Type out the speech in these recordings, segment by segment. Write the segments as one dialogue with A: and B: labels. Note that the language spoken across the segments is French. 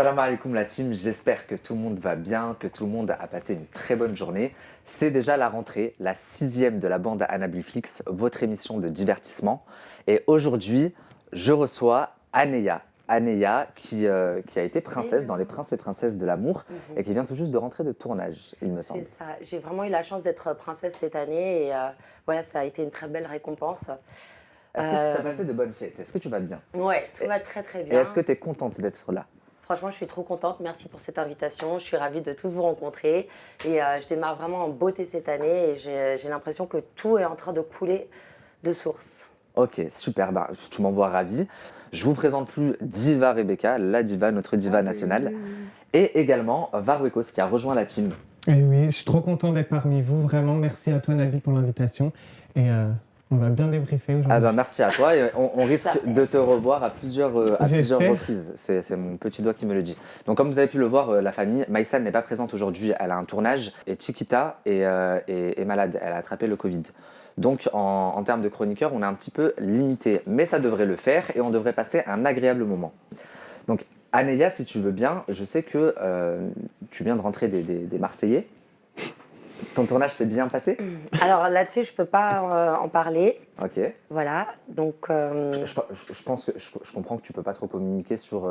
A: Salam alaikum la team, j'espère que tout le monde va bien, que tout le monde a passé une très bonne journée. C'est déjà la rentrée, la 6e de la bande Anabliflix, votre émission de divertissement. Et aujourd'hui, je reçois Aneya. Aneya qui a été princesse dans Les Princes et Princesses de l'amour et qui vient tout juste de rentrer de tournage, il me semble.
B: C'est ça. J'ai vraiment eu la chance d'être princesse cette année et voilà, ça a été une très belle récompense.
A: Est-ce que tu as passé de bonnes fêtes? Est-ce que tu vas bien?
B: Ouais, tout va très très
A: Et
B: bien.
A: est-ce que tu es contente d'être là?
B: Franchement, je suis trop contente. Merci pour cette invitation. Je suis ravie de tous vous rencontrer. Et je démarre vraiment en beauté cette année et j'ai l'impression que tout est en train de couler de source.
A: Ok, super, bah, tu m'envoies ravi. Je vous présente plus Diva Rebecca, la diva, notre diva nationale, et également Varwekos qui a rejoint la team.
C: Et oui, je suis trop content d'être parmi vous. Vraiment, merci à toi Nabil pour l'invitation. Et on va bien débriefer aujourd'hui.
A: Ah bah, merci à toi et on risque de te revoir à plusieurs reprises. C'est mon petit doigt qui me le dit. Donc comme vous avez pu le voir, la famille, Maïsan n'est pas présente aujourd'hui, elle a un tournage et Chiquita est malade, elle a attrapé le Covid. Donc en termes de chroniqueur, on est un petit peu limité, mais ça devrait le faire et on devrait passer un agréable moment. Donc Aneya, si tu veux bien, je sais que tu viens de rentrer des Marseillais. Ton tournage s'est bien passé?
B: Alors là-dessus, je ne peux pas en parler.
A: Ok.
B: Voilà, donc...
A: Je pense que je comprends que tu peux pas trop communiquer sur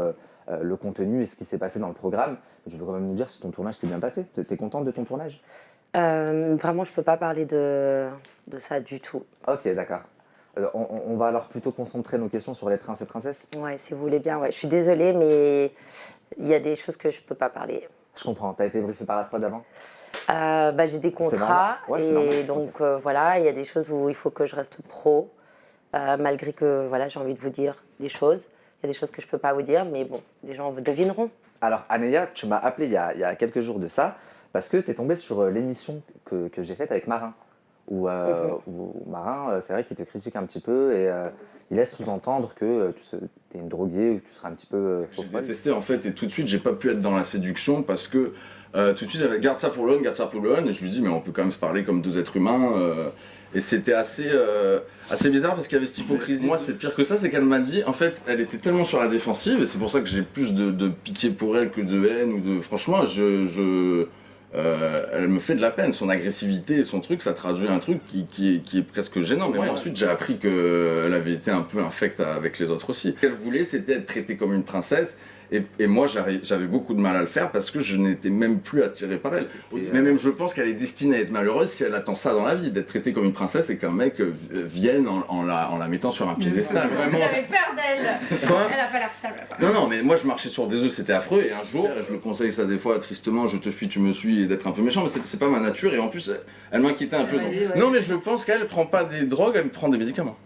A: le contenu et ce qui s'est passé dans le programme. Mais tu peux quand même nous dire si ton tournage s'est bien passé. Tu es contente de ton tournage?
B: vraiment, je ne peux pas parler de ça du tout.
A: Ok, d'accord. On va alors plutôt concentrer nos questions sur les princes et princesses.
B: Ouais, si vous voulez bien. Ouais. Je suis désolée, mais il y a des choses que je ne peux pas parler.
A: Je comprends. Tu as été briefé par la prod avant?
B: J'ai des contrats
A: Ouais, c'est
B: et
A: normal.
B: donc voilà, il y a des choses où il faut que je reste pro, malgré que voilà, j'ai envie de vous dire des choses. Il y a des choses que je ne peux pas vous dire, mais bon, les gens devineront.
A: Alors, Aneya, tu m'as appelé il y a quelques jours de ça parce que tu es tombée sur l'émission que j'ai faite avec Marin. Où Marin, c'est vrai qu'il te critique un petit peu et il laisse sous-entendre que tu es une droguée ou que tu seras un petit peu faux
D: J'ai
A: folle.
D: détesté en fait et tout de suite j'ai pas pu être dans la séduction parce que tout de suite elle avait garde ça pour l'homme, garde ça pour l'homme et je lui dis mais on peut quand même se parler comme deux êtres humains et c'était assez bizarre parce qu'il y avait cette hypocrisie. Moi c'est pire que ça, c'est qu'elle m'a dit en fait elle était tellement sur la défensive et c'est pour ça que j'ai plus de pitié pour elle que de haine ou de franchement elle me fait de la peine, son agressivité et son truc, ça traduit un truc qui est presque gênant. Mais moi, ensuite, j'ai appris qu'elle avait été un peu infecte avec les autres aussi. Ce qu'elle voulait, c'était être traitée comme une princesse. Et moi, j'avais beaucoup de mal à le faire parce que je n'étais même plus attiré par elle. Mais même, je pense qu'elle est destinée à être malheureuse si elle attend ça dans la vie, d'être traitée comme une princesse et qu'un mec vienne en la mettant sur un piédestal. Vraiment.
E: J'avais peur d'elle.
D: Quoi?
E: Elle a pas l'air stable.
D: Non, mais moi je marchais sur des œufs, c'était affreux. Et un jour, je le conseille ça des fois tristement, je te fuis, tu me suis, et d'être un peu méchant, mais c'est pas ma nature. Et en plus, elle m'inquiétait un peu. Non, mais je pense qu'elle prend pas des drogues, elle prend des médicaments.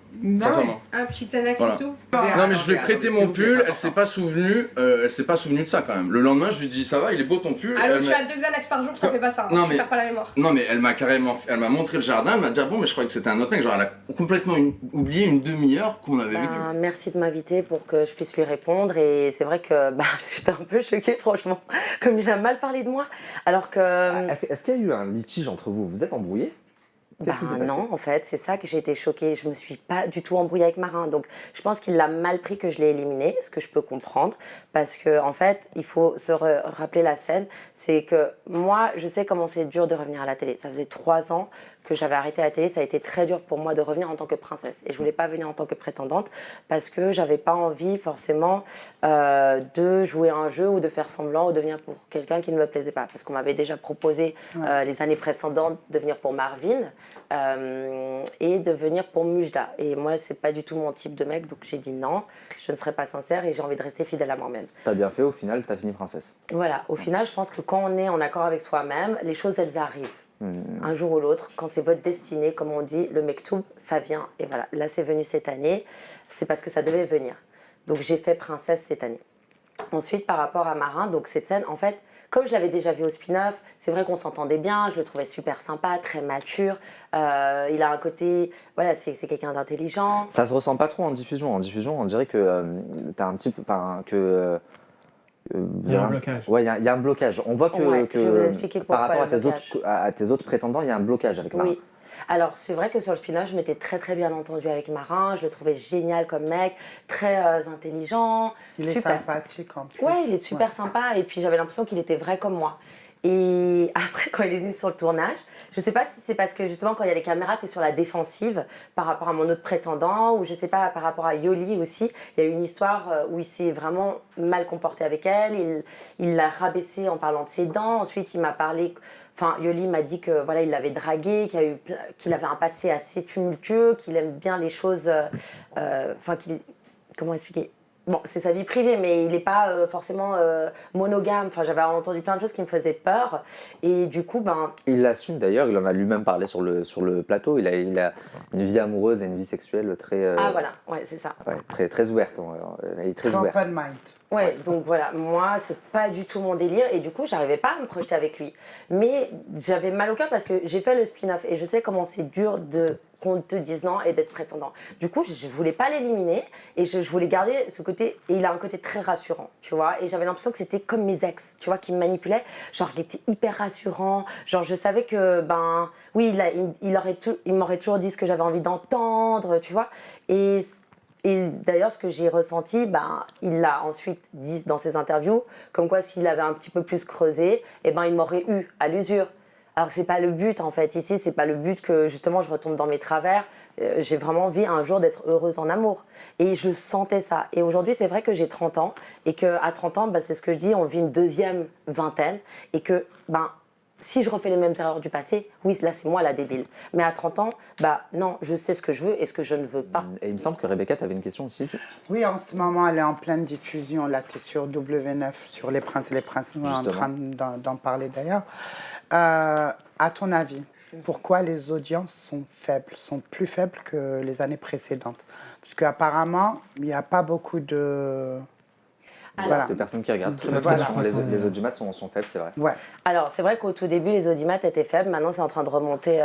D: Sincèrement.
E: Un petit Xanax
D: Voilà.
E: et tout.
D: Non mais je lui ai prêté mon pull, elle s'est pas souvenue de ça quand même. Le lendemain je lui dis ça va, il est beau ton pull.
E: Alors
D: Elle
E: je
D: m'a-
E: suis à 2 Xanax par jour, ça fait pas ça.
D: Non,
E: Je
D: mais-
E: perds pas la mémoire.
D: Non mais elle m'a montré le jardin, elle m'a dit ah bon mais je croyais que c'était un autre mec, genre elle a complètement oublié une demi-heure qu'on avait vécu.
B: Merci de m'inviter pour que je puisse lui répondre. Et c'est vrai que j'étais un peu choquée, franchement, comme il a mal parlé de moi. Alors que...
A: Est-ce qu'il y a eu un litige entre vous? Vous êtes embrouillés? Qu'est-ce qui s'est passé?
B: non, en fait, c'est ça que j'ai été choquée. Je me suis pas du tout embrouillée avec Marin. Donc, je pense qu'il l'a mal pris que je l'ai éliminé, ce que je peux comprendre. Parce que, en fait, il faut se rappeler la scène. C'est que moi, je sais comment c'est dur de revenir à la télé. Ça faisait 3 ans que j'avais arrêté la télé. Ça a été très dur pour moi de revenir en tant que princesse. Et je voulais pas venir en tant que prétendante parce que j'avais pas envie forcément de jouer à un jeu ou de faire semblant ou de venir pour quelqu'un qui ne me plaisait pas. Parce qu'on m'avait déjà proposé les années précédentes de venir pour Marvin. Et de venir pour Mujda. Et moi, c'est pas du tout mon type de mec, donc j'ai dit non, je ne serai pas sincère et j'ai envie de rester fidèle à moi-même.
A: T'as bien fait, au final, t'as fini princesse.
B: Voilà, au final, je pense que quand on est en accord avec soi-même, les choses, elles arrivent. Un jour ou l'autre, quand c'est votre destinée, comme on dit, le mektoub, ça vient. Et voilà, là, c'est venu cette année, c'est parce que ça devait venir. Donc, j'ai fait princesse cette année. Ensuite, par rapport à Marin, donc cette scène, en fait, comme je l'avais déjà vu au spin-off, c'est vrai qu'on s'entendait bien, je le trouvais super sympa, très mature. Il a un côté, voilà, c'est quelqu'un d'intelligent.
A: Ça se ressent pas trop en diffusion. En diffusion, on dirait que t'as un petit peu, enfin que
C: Il y a un blocage.
A: Ouais, il y a un blocage. On voit que,
B: Ouais, je vais vous expliquer
A: par
B: pourquoi
A: rapport
B: le blocage.
A: à tes autres prétendants, il y a un blocage avec Marin.
B: Oui, Alors, c'est vrai que sur le spin-off, je m'étais très très bien entendue avec Marin. Je le trouvais génial comme mec, très intelligent,
F: Il est
B: super.
F: sympathique en plus.
B: Ouais, il est super sympa. Et puis, j'avais l'impression qu'il était vrai comme moi. Et après, quand il est venu sur le tournage, je sais pas si c'est parce que justement, quand il y a les caméras, tu es sur la défensive par rapport à mon autre prétendant, ou je sais pas, par rapport à Yoli aussi. Il y a eu une histoire où il s'est vraiment mal comporté avec elle. Il l'a rabaissée en parlant de ses dents. Ensuite, il m'a parlé. Enfin, Yoli m'a dit que voilà, il l'avait dragué, qu'il avait un passé assez tumultueux, qu'il aime bien les choses. Comment expliquer? Bon, c'est sa vie privée, mais il n'est pas forcément monogame. Enfin, j'avais entendu plein de choses qui me faisaient peur. Et du coup,
A: Il l'assume d'ailleurs, il en a lui-même parlé sur le plateau. Il a une vie amoureuse et une vie sexuelle très.
B: Ah voilà, ouais, c'est ça.
A: Ouais, très, très ouverte. Il est très ouvert.
F: Open mind.
B: Ouais, donc voilà, moi, c'est pas du tout mon délire. Et du coup, j'arrivais pas à me projeter avec lui. Mais j'avais mal au cœur parce que j'ai fait le spin-off et je sais comment c'est dur qu'on te dise non et d'être prétendant. Du coup, je voulais pas l'éliminer et je voulais garder ce côté. Et il a un côté très rassurant, tu vois. Et j'avais l'impression que c'était comme mes ex, tu vois, qui me manipulaient. Genre, il était hyper rassurant. Genre, je savais que, oui, il m'aurait toujours dit ce que j'avais envie d'entendre, tu vois. Et d'ailleurs, ce que j'ai ressenti, il l'a ensuite dit dans ses interviews, comme quoi s'il avait un petit peu plus creusé, il m'aurait eu à l'usure. Alors que c'est pas le but en fait. Ici, c'est pas le but que justement je retombe dans mes travers. J'ai vraiment envie un jour d'être heureuse en amour. Et je sentais ça. Et aujourd'hui, c'est vrai que j'ai 30 ans et qu'à 30 ans, c'est ce que je dis, on vit une deuxième vingtaine et que si je refais les mêmes erreurs du passé, oui, là, c'est moi la débile. Mais à 30 ans, non, je sais ce que je veux et ce que je ne veux pas.
A: Et il me semble que Rebecca, tu avais une question aussi.
F: Oui, en ce moment, elle est en pleine diffusion. Là, tu es sur W9, sur Les Princes et les Princesses. On est en train d'en parler d'ailleurs. À ton avis, pourquoi les audiences sont plus faibles que les années précédentes? Parce qu'apparemment, il n'y a pas beaucoup de...
A: de personnes qui regardent. Les audimat sont faibles, c'est vrai.
F: Ouais.
B: Alors, c'est vrai qu'au tout début, les audimat étaient faibles. Maintenant, c'est en train de remonter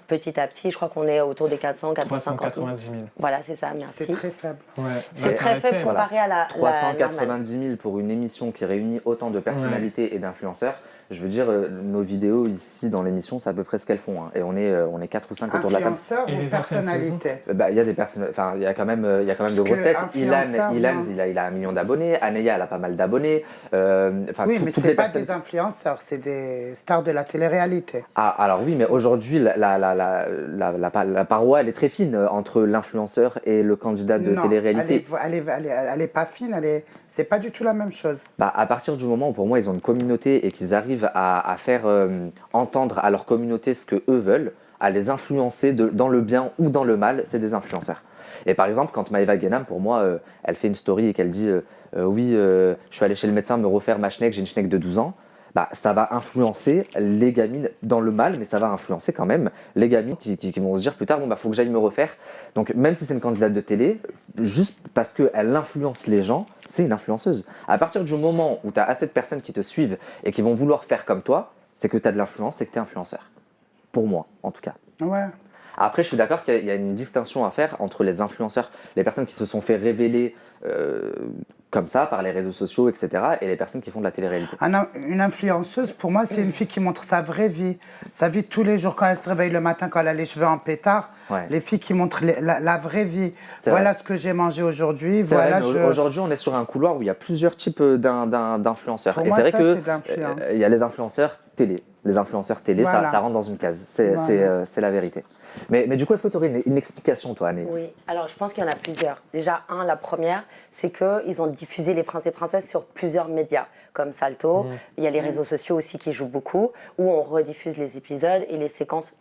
B: petit à petit. Je crois qu'on est autour des 400, 450 000.
C: 390 000.
B: Voilà, c'est ça, merci.
F: C'est très faible.
C: Ouais.
B: C'est très faible comparé à la
A: 390 000 pour une émission qui réunit autant de personnalités et d'influenceurs. Je veux dire, nos vidéos ici dans l'émission, c'est à peu près ce qu'elles font. Et on est 4 ou 5 autour de la table.
F: Influenceurs ou personnalités?
A: Il y a des personnes, il y a quand même de grosses têtes. Ilan, il a 1 million d'abonnés. Aneya, elle a pas mal d'abonnés.
F: Oui, mais ce n'est pas des influenceurs, c'est des stars de la télé-réalité.
A: Ah, alors oui, mais aujourd'hui, la paroi, elle est très fine entre l'influenceur et le candidat de télé-réalité.
F: Elle est pas fine, c'est pas du tout la même chose.
A: À partir du moment où pour moi ils ont une communauté et qu'ils arrivent à faire entendre à leur communauté ce que eux veulent, à les influencer dans le bien ou dans le mal, c'est des influenceurs. Et par exemple, quand Maëva Guénam, pour moi, elle fait une story et qu'elle dit oui, je suis allée chez le médecin me refaire ma schneck, j'ai une schneck de 12 ans. Ça va influencer les gamines dans le mal, mais ça va influencer quand même les gamines qui vont se dire plus tard, faut que j'aille me refaire. Donc même si c'est une candidate de télé, juste parce qu'elle influence les gens, c'est une influenceuse. À partir du moment où tu as assez de personnes qui te suivent et qui vont vouloir faire comme toi, c'est que tu as de l'influence, c'est que tu es influenceur. Pour moi, en tout cas.
F: Ouais.
A: Après, je suis d'accord qu'il y a une distinction à faire entre les influenceurs, les personnes qui se sont fait révéler comme ça par les réseaux sociaux, etc., et les personnes qui font de la télé-réalité.
F: Une influenceuse, pour moi, c'est une fille qui montre sa vraie vie, sa vie de tous les jours, quand elle se réveille le matin, quand elle a les cheveux en pétard.
A: Ouais.
F: Les filles qui montrent la vraie vie. Voilà ce que j'ai mangé aujourd'hui. Voilà,
A: aujourd'hui, on est sur un couloir où il y a plusieurs types d'influenceurs.
F: Pour
A: et
F: moi,
A: c'est vrai
F: ça,
A: que
F: c'est de l'influence.
A: il y a les influenceurs télé. Les influenceurs télé,
F: Voilà.
A: ça rentre dans une case. C'est la vérité. Mais du coup, est-ce que tu aurais une explication, toi, Anne?
B: Oui, alors je pense qu'il y en a plusieurs. Déjà, la première, c'est qu'ils ont diffusé Les Princes et Princesses sur plusieurs médias, comme Salto. Il y a les réseaux sociaux aussi qui jouent beaucoup, où on rediffuse les épisodes et les séquences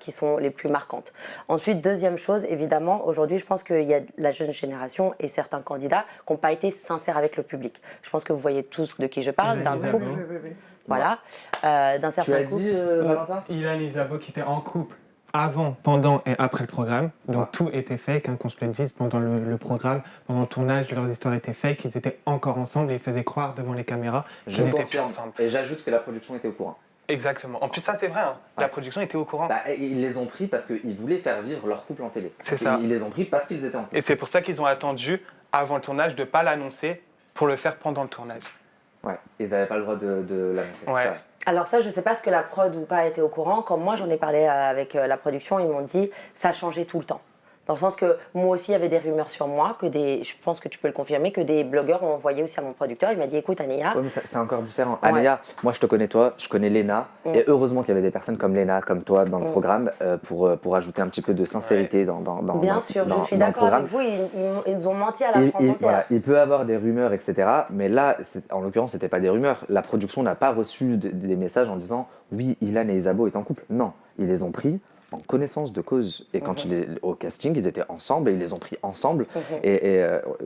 B: qui sont les plus marquantes. Ensuite, deuxième chose, évidemment, aujourd'hui, je pense qu'il y a la jeune génération et certains candidats qui n'ont pas été sincères avec le public. Je pense que vous voyez tous de qui je parle, d'un couple.
F: Oui.
B: Voilà, d'un certain couple.
A: Tu as dit, Valentin?
C: Ilan et Isabeau qui étaient en couple avant, pendant et après le programme. Donc tout était fake, qu'on se le dise, pendant le programme, pendant le tournage, leurs histoires étaient fake, ils étaient encore ensemble et ils faisaient croire devant les caméras qu'ils n'étaient plus ensemble.
A: Et j'ajoute que la production était au courant.
C: Exactement. En plus, ça c'est vrai, la production était au courant.
A: Ils les ont pris parce qu'ils voulaient faire vivre leur couple en télé.
C: C'est ça.
A: Ils les ont pris parce qu'ils étaient en couple.
C: Et c'est pour ça qu'ils ont attendu, avant le tournage, de ne pas l'annoncer pour le faire pendant le tournage.
A: Ouais, ils n'avaient pas le droit de l'annoncer.
C: Ouais.
B: Alors ça, je sais pas ce que la prod ou pas était au courant. Quand moi, j'en ai parlé avec la production, ils m'ont dit ça changeait tout le temps. Dans le sens que moi aussi, il y avait des rumeurs sur moi, je pense que tu peux le confirmer, que des blogueurs ont envoyé aussi à mon producteur. Il m'a dit, écoute, Anéa.
A: Oui, mais c'est encore différent.
B: Ouais.
A: Anéa, moi je te connais toi, je connais Léna, et heureusement qu'il y avait des personnes comme Léna, comme toi dans le programme, pour ajouter un petit peu de sincérité dans
B: Bien sûr, je suis
A: dans le
B: d'accord
A: programme.
B: avec vous, ils ont menti à la France entière.
A: Voilà, il peut avoir des rumeurs, etc. Mais là, en l'occurrence, c'était pas des rumeurs. La production n'a pas reçu des messages en disant oui, Ilan et Isabeau est en couple. Non, ils les ont pris en connaissance de cause. Et quand au casting, ils étaient ensemble et ils les ont pris ensemble. Et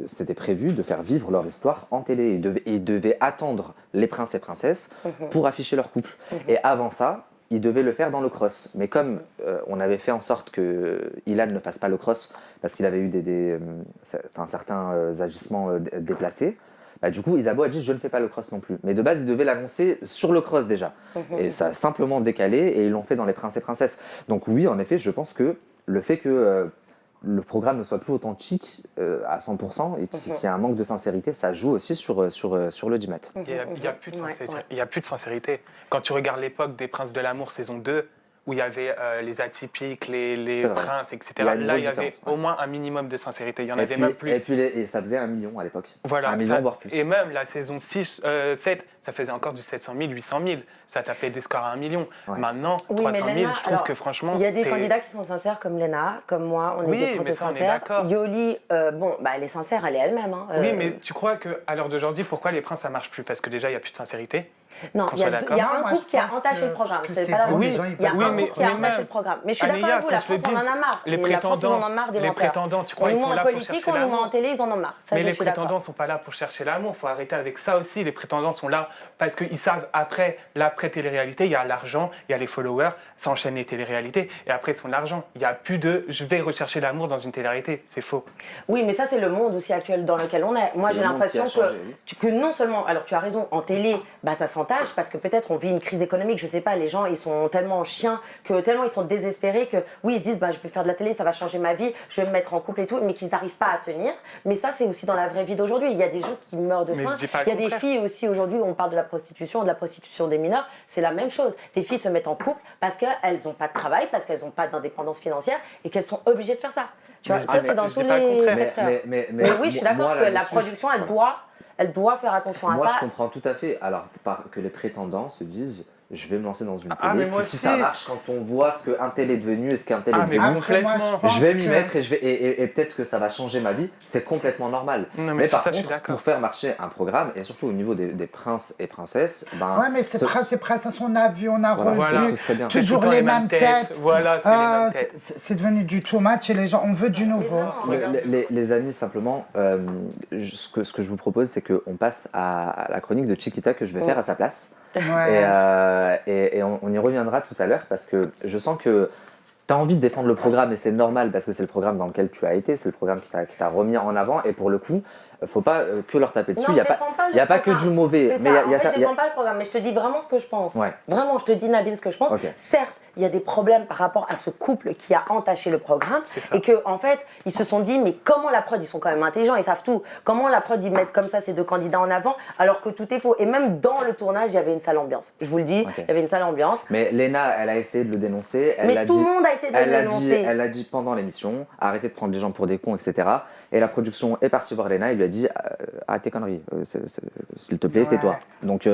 A: c'était prévu de faire vivre leur histoire en télé. Ils devaient attendre les princes et princesses pour afficher leur couple. Et avant ça, ils devaient le faire dans le cross. Mais comme on avait fait en sorte que Ilan ne fasse pas le cross parce qu'il avait eu certains agissements déplacés, bah, du coup, Isabeau a dit je ne fais pas le cross non plus. Mais de base, ils devaient l'annoncer sur le cross déjà. Et ça a simplement décalé et ils l'ont fait dans les princes et princesses. Donc oui, en effet, je pense que le fait que le programme ne soit plus authentique à 100% et qu'il y ait un manque de sincérité, ça joue aussi sur l'audimat.
C: Il n'y a plus de sincérité. Il y a plus de sincérité. Quand tu regardes l'époque des Princes de l'amour saison 2, où il y avait les atypiques, les princes, etc. Là, il y avait au moins un minimum de sincérité. Il y en avait même plus.
A: Et ça faisait 1 million à l'époque.
C: Voilà.
A: 1 million, voire plus.
C: Et même la saison 7, ça faisait encore du 700 000, 800 000. Ça tapait des scores à 1 million.
A: Ouais.
C: Maintenant, 300 000, je trouve que franchement...
B: Il y a des candidats qui sont sincères comme Léna, comme moi, on est des Français sincères.
C: On est d'accord.
B: Yoli, elle est sincère, elle est elle-même.
C: Oui, mais tu crois qu'à l'heure d'aujourd'hui, pourquoi les princes, ça marche plus? Parce que déjà, il n'y a plus de sincérité.
B: Non, il y a un couple qui a entaché le programme. C'est pas la
C: oui,
B: il y a un couple qui a entaché le programme. Mais je suis d'accord avec vous, la France, on en a marre.
C: Les prétendants, tu crois, ils sont là pour chercher l'amour.
B: On nous met en télé, ils en ont marre.
C: Mais les prétendants ne sont pas là pour chercher l'amour. Il faut arrêter avec ça aussi. Les prétendants sont là parce qu'ils savent, après l'après-télé-réalité, il y a l'argent, il y a les followers, ça enchaîne les télé-réalités. Et après, ils sont de l'argent. Il n'y a plus de « je vais rechercher l'amour dans une télé-réalité ». C'est faux.
B: Oui, mais ça, c'est le monde aussi actuel dans lequel on est. Moi, j'ai l'impression que non seulement... Alors, tu as raison, en télé, ça s'entache parce que peut-être on vit une crise économique, je sais pas, les gens, ils sont tellement en chien, tellement ils sont désespérés que, oui, ils se disent, je vais faire de la télé, ça va changer ma vie, je vais me mettre en couple et tout, mais qu'ils n'arrivent pas à tenir. Mais ça, c'est aussi dans la vraie vie d'aujourd'hui. Il y a des gens qui meurent de faim. Il y a des filles aussi, aujourd'hui, on parle de la prostitution des mineurs, c'est la même chose. Des filles se mettent en couple parce qu'elles n'ont pas de travail, parce qu'elles n'ont pas d'indépendance financière et qu'elles sont obligées de faire ça. Tu vois, ça, c'est dans tous les secteurs. Mais oui, je suis d'accord que la production, elle doit faire attention à ça.
A: Moi, je comprends tout à fait. Alors, que les prétendants se disent je vais me lancer dans une télé.
C: Mais moi
A: si ça marche, quand on voit ce qu'un tel est devenu et ce qu'un tel est devenu,
C: complètement.
A: Je vais m'y mettre et peut-être que ça va changer ma vie. C'est complètement normal.
C: Non, mais
A: par contre, pour faire marcher un programme, et surtout au niveau des princes et princesses,
F: ouais, mais ces princes et princesses, on a vu, on a revu.
A: Ce serait bien.
F: Toujours les mêmes têtes.
C: Voilà, c'est les mêmes têtes.
F: C'est devenu du too much et les gens, on veut du nouveau.
A: Les amis, simplement, ce que je vous propose, c'est qu'on passe à la chronique de Chiquita que je vais faire à sa place.
F: Ouais.
A: Et on y reviendra tout à l'heure parce que je sens que tu as envie de défendre le programme et c'est normal parce que c'est le programme dans lequel tu as été, c'est le programme qui t'a remis en avant et pour le coup, faut pas que leur taper dessus. Il n'y a pas que du mauvais.
B: Mais je défends pas le programme, mais je te dis vraiment ce que je pense.
A: Ouais.
B: Vraiment, je te dis Nabil ce que je pense.
A: Okay.
B: Certes, il y a des problèmes par rapport à ce couple qui a entaché le programme et que en fait, ils se sont dit mais comment la prod, ils sont quand même intelligents, ils savent tout. Comment la prod ils mettent comme ça ces deux candidats en avant alors que tout est faux. Et même dans le tournage, il y avait une sale ambiance. Je vous le dis, il y avait une sale ambiance.
A: Mais Léna, elle a essayé de le dénoncer.
B: Mais tout le monde a essayé de le dénoncer.
A: Elle a dit pendant l'émission, arrêtez de prendre les gens pour des cons, etc. Et la production est partie voir Léna et lui a dit arrête tes conneries, s'il te plaît, tais-toi. Donc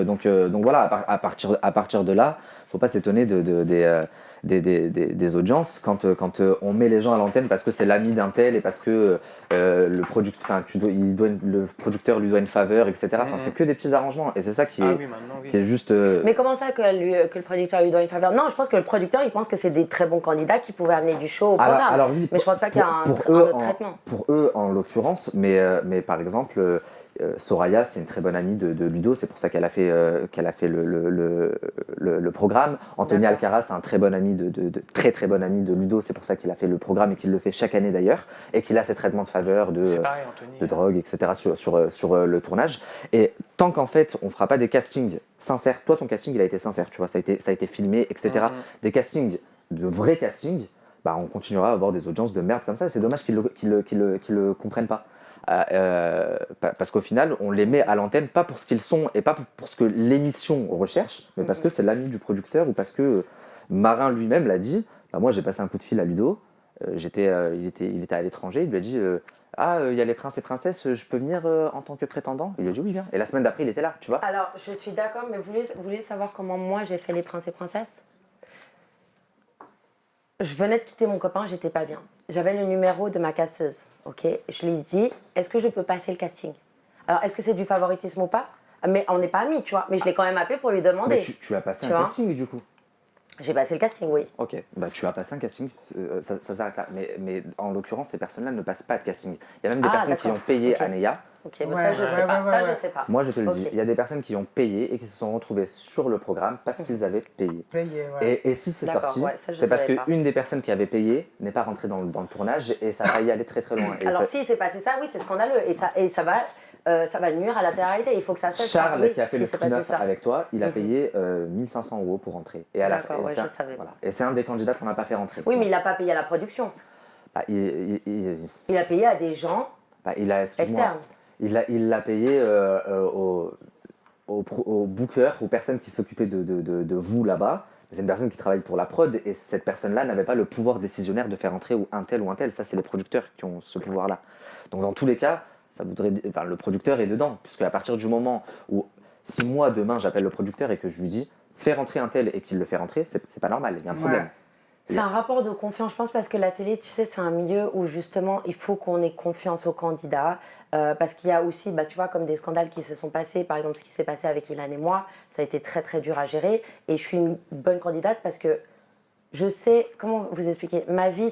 A: voilà, à partir de là, faut pas s'étonner des audiences quand on met les gens à l'antenne parce que c'est l'ami d'un tel et parce que le producteur lui doit une faveur, etc. Enfin, c'est que des petits arrangements et c'est ça qui est juste.
B: Mais comment ça que le producteur lui doit une faveur? Non, je pense que le producteur il pense que c'est des très bons candidats qui pouvaient amener du show au programme.
A: Alors oui,
B: mais je pense pas qu'il y a un autre traitement.
A: Pour eux en l'occurrence, mais par exemple. Soraya, c'est une très bonne amie de Ludo, c'est pour ça qu'elle a fait le programme. Anthony Alcaraz, c'est un très bon ami très très bon ami de Ludo, c'est pour ça qu'il a fait le programme et qu'il le fait chaque année d'ailleurs, et qu'il a ces traitements de faveur de drogue, etc. sur le tournage. Et tant qu'en fait on fera pas des castings sincères, toi ton casting il a été sincère, tu vois, ça a été filmé, etc. Des castings, de vrais castings, on continuera à avoir des audiences de merde comme ça. C'est dommage qu'ils le comprennent pas. parce qu'au final, on les met à l'antenne pas pour ce qu'ils sont et pas pour ce que l'émission recherche, mais parce que c'est l'ami du producteur ou parce que Marin lui-même l'a dit. Bah, moi, j'ai passé un coup de fil à Ludo. Il était à l'étranger. Il lui a dit il y a les princes et princesses, je peux venir en tant que prétendant? Il lui a dit oui, viens. Et la semaine d'après, il était là, tu vois.
B: Alors, je suis d'accord, mais vous voulez savoir comment moi j'ai fait les princes et princesses? Je venais de quitter mon copain, j'étais pas bien. J'avais le numéro de ma casseuse, ok? Je lui ai dit, est-ce que je peux passer le casting? Alors, est-ce que c'est du favoritisme ou pas? Mais on n'est pas amis, tu vois. Mais je l'ai quand même appelé pour lui demander.
A: Mais tu as passé un casting, du coup?
B: J'ai passé le casting, oui.
A: Ok, bah tu as passé un casting, ça s'arrête là. Mais en l'occurrence, ces personnes-là ne passent pas de casting. Il y a même des personnes qui ont payé Anéa.
B: Ok, ça je sais pas. Ça je sais pas.
A: Moi je te le dis, il y a des personnes qui ont payé et qui se sont retrouvées sur le programme parce qu'ils avaient payé. Et si c'est sorti, c'est parce qu'une des personnes qui avait payé n'est pas rentrée dans le tournage et ça va y aller très très loin.
B: Alors si c'est passé ça, oui c'est scandaleux et ça va nuire à la télé-réalité. Il faut que ça cesse.
A: Charles qui a fait le spin-off avec toi, il a payé 1500 € pour rentrer. Et
B: d'accord, je savais.
A: Voilà. Et c'est un des candidats qu'on n'a pas fait rentrer.
B: Oui, mais il n'a pas payé à la production.
A: Bah,
B: il a payé à des gens externes.
A: Il l'a payé aux bookers, aux personnes qui s'occupaient de vous là-bas. C'est une personne qui travaille pour la prod et cette personne-là n'avait pas le pouvoir décisionnaire de faire entrer ou un tel. Ça, c'est les producteurs qui ont ce pouvoir-là. Donc dans tous les cas, ça voudrait dire, le producteur est dedans. Puisque à partir du moment où, si moi demain j'appelle le producteur et que je lui dis fais rentrer un tel et qu'il le fait rentrer, c'est pas normal, il y a un problème.
B: C'est un rapport de confiance, je pense, parce que la télé, tu sais, c'est un milieu où justement il faut qu'on ait confiance aux candidats. Parce qu'il y a aussi, tu vois, comme des scandales qui se sont passés, par exemple ce qui s'est passé avec Ilan et moi, ça a été très très dur à gérer. Et je suis une bonne candidate parce que je sais, comment vous expliquer, ma vie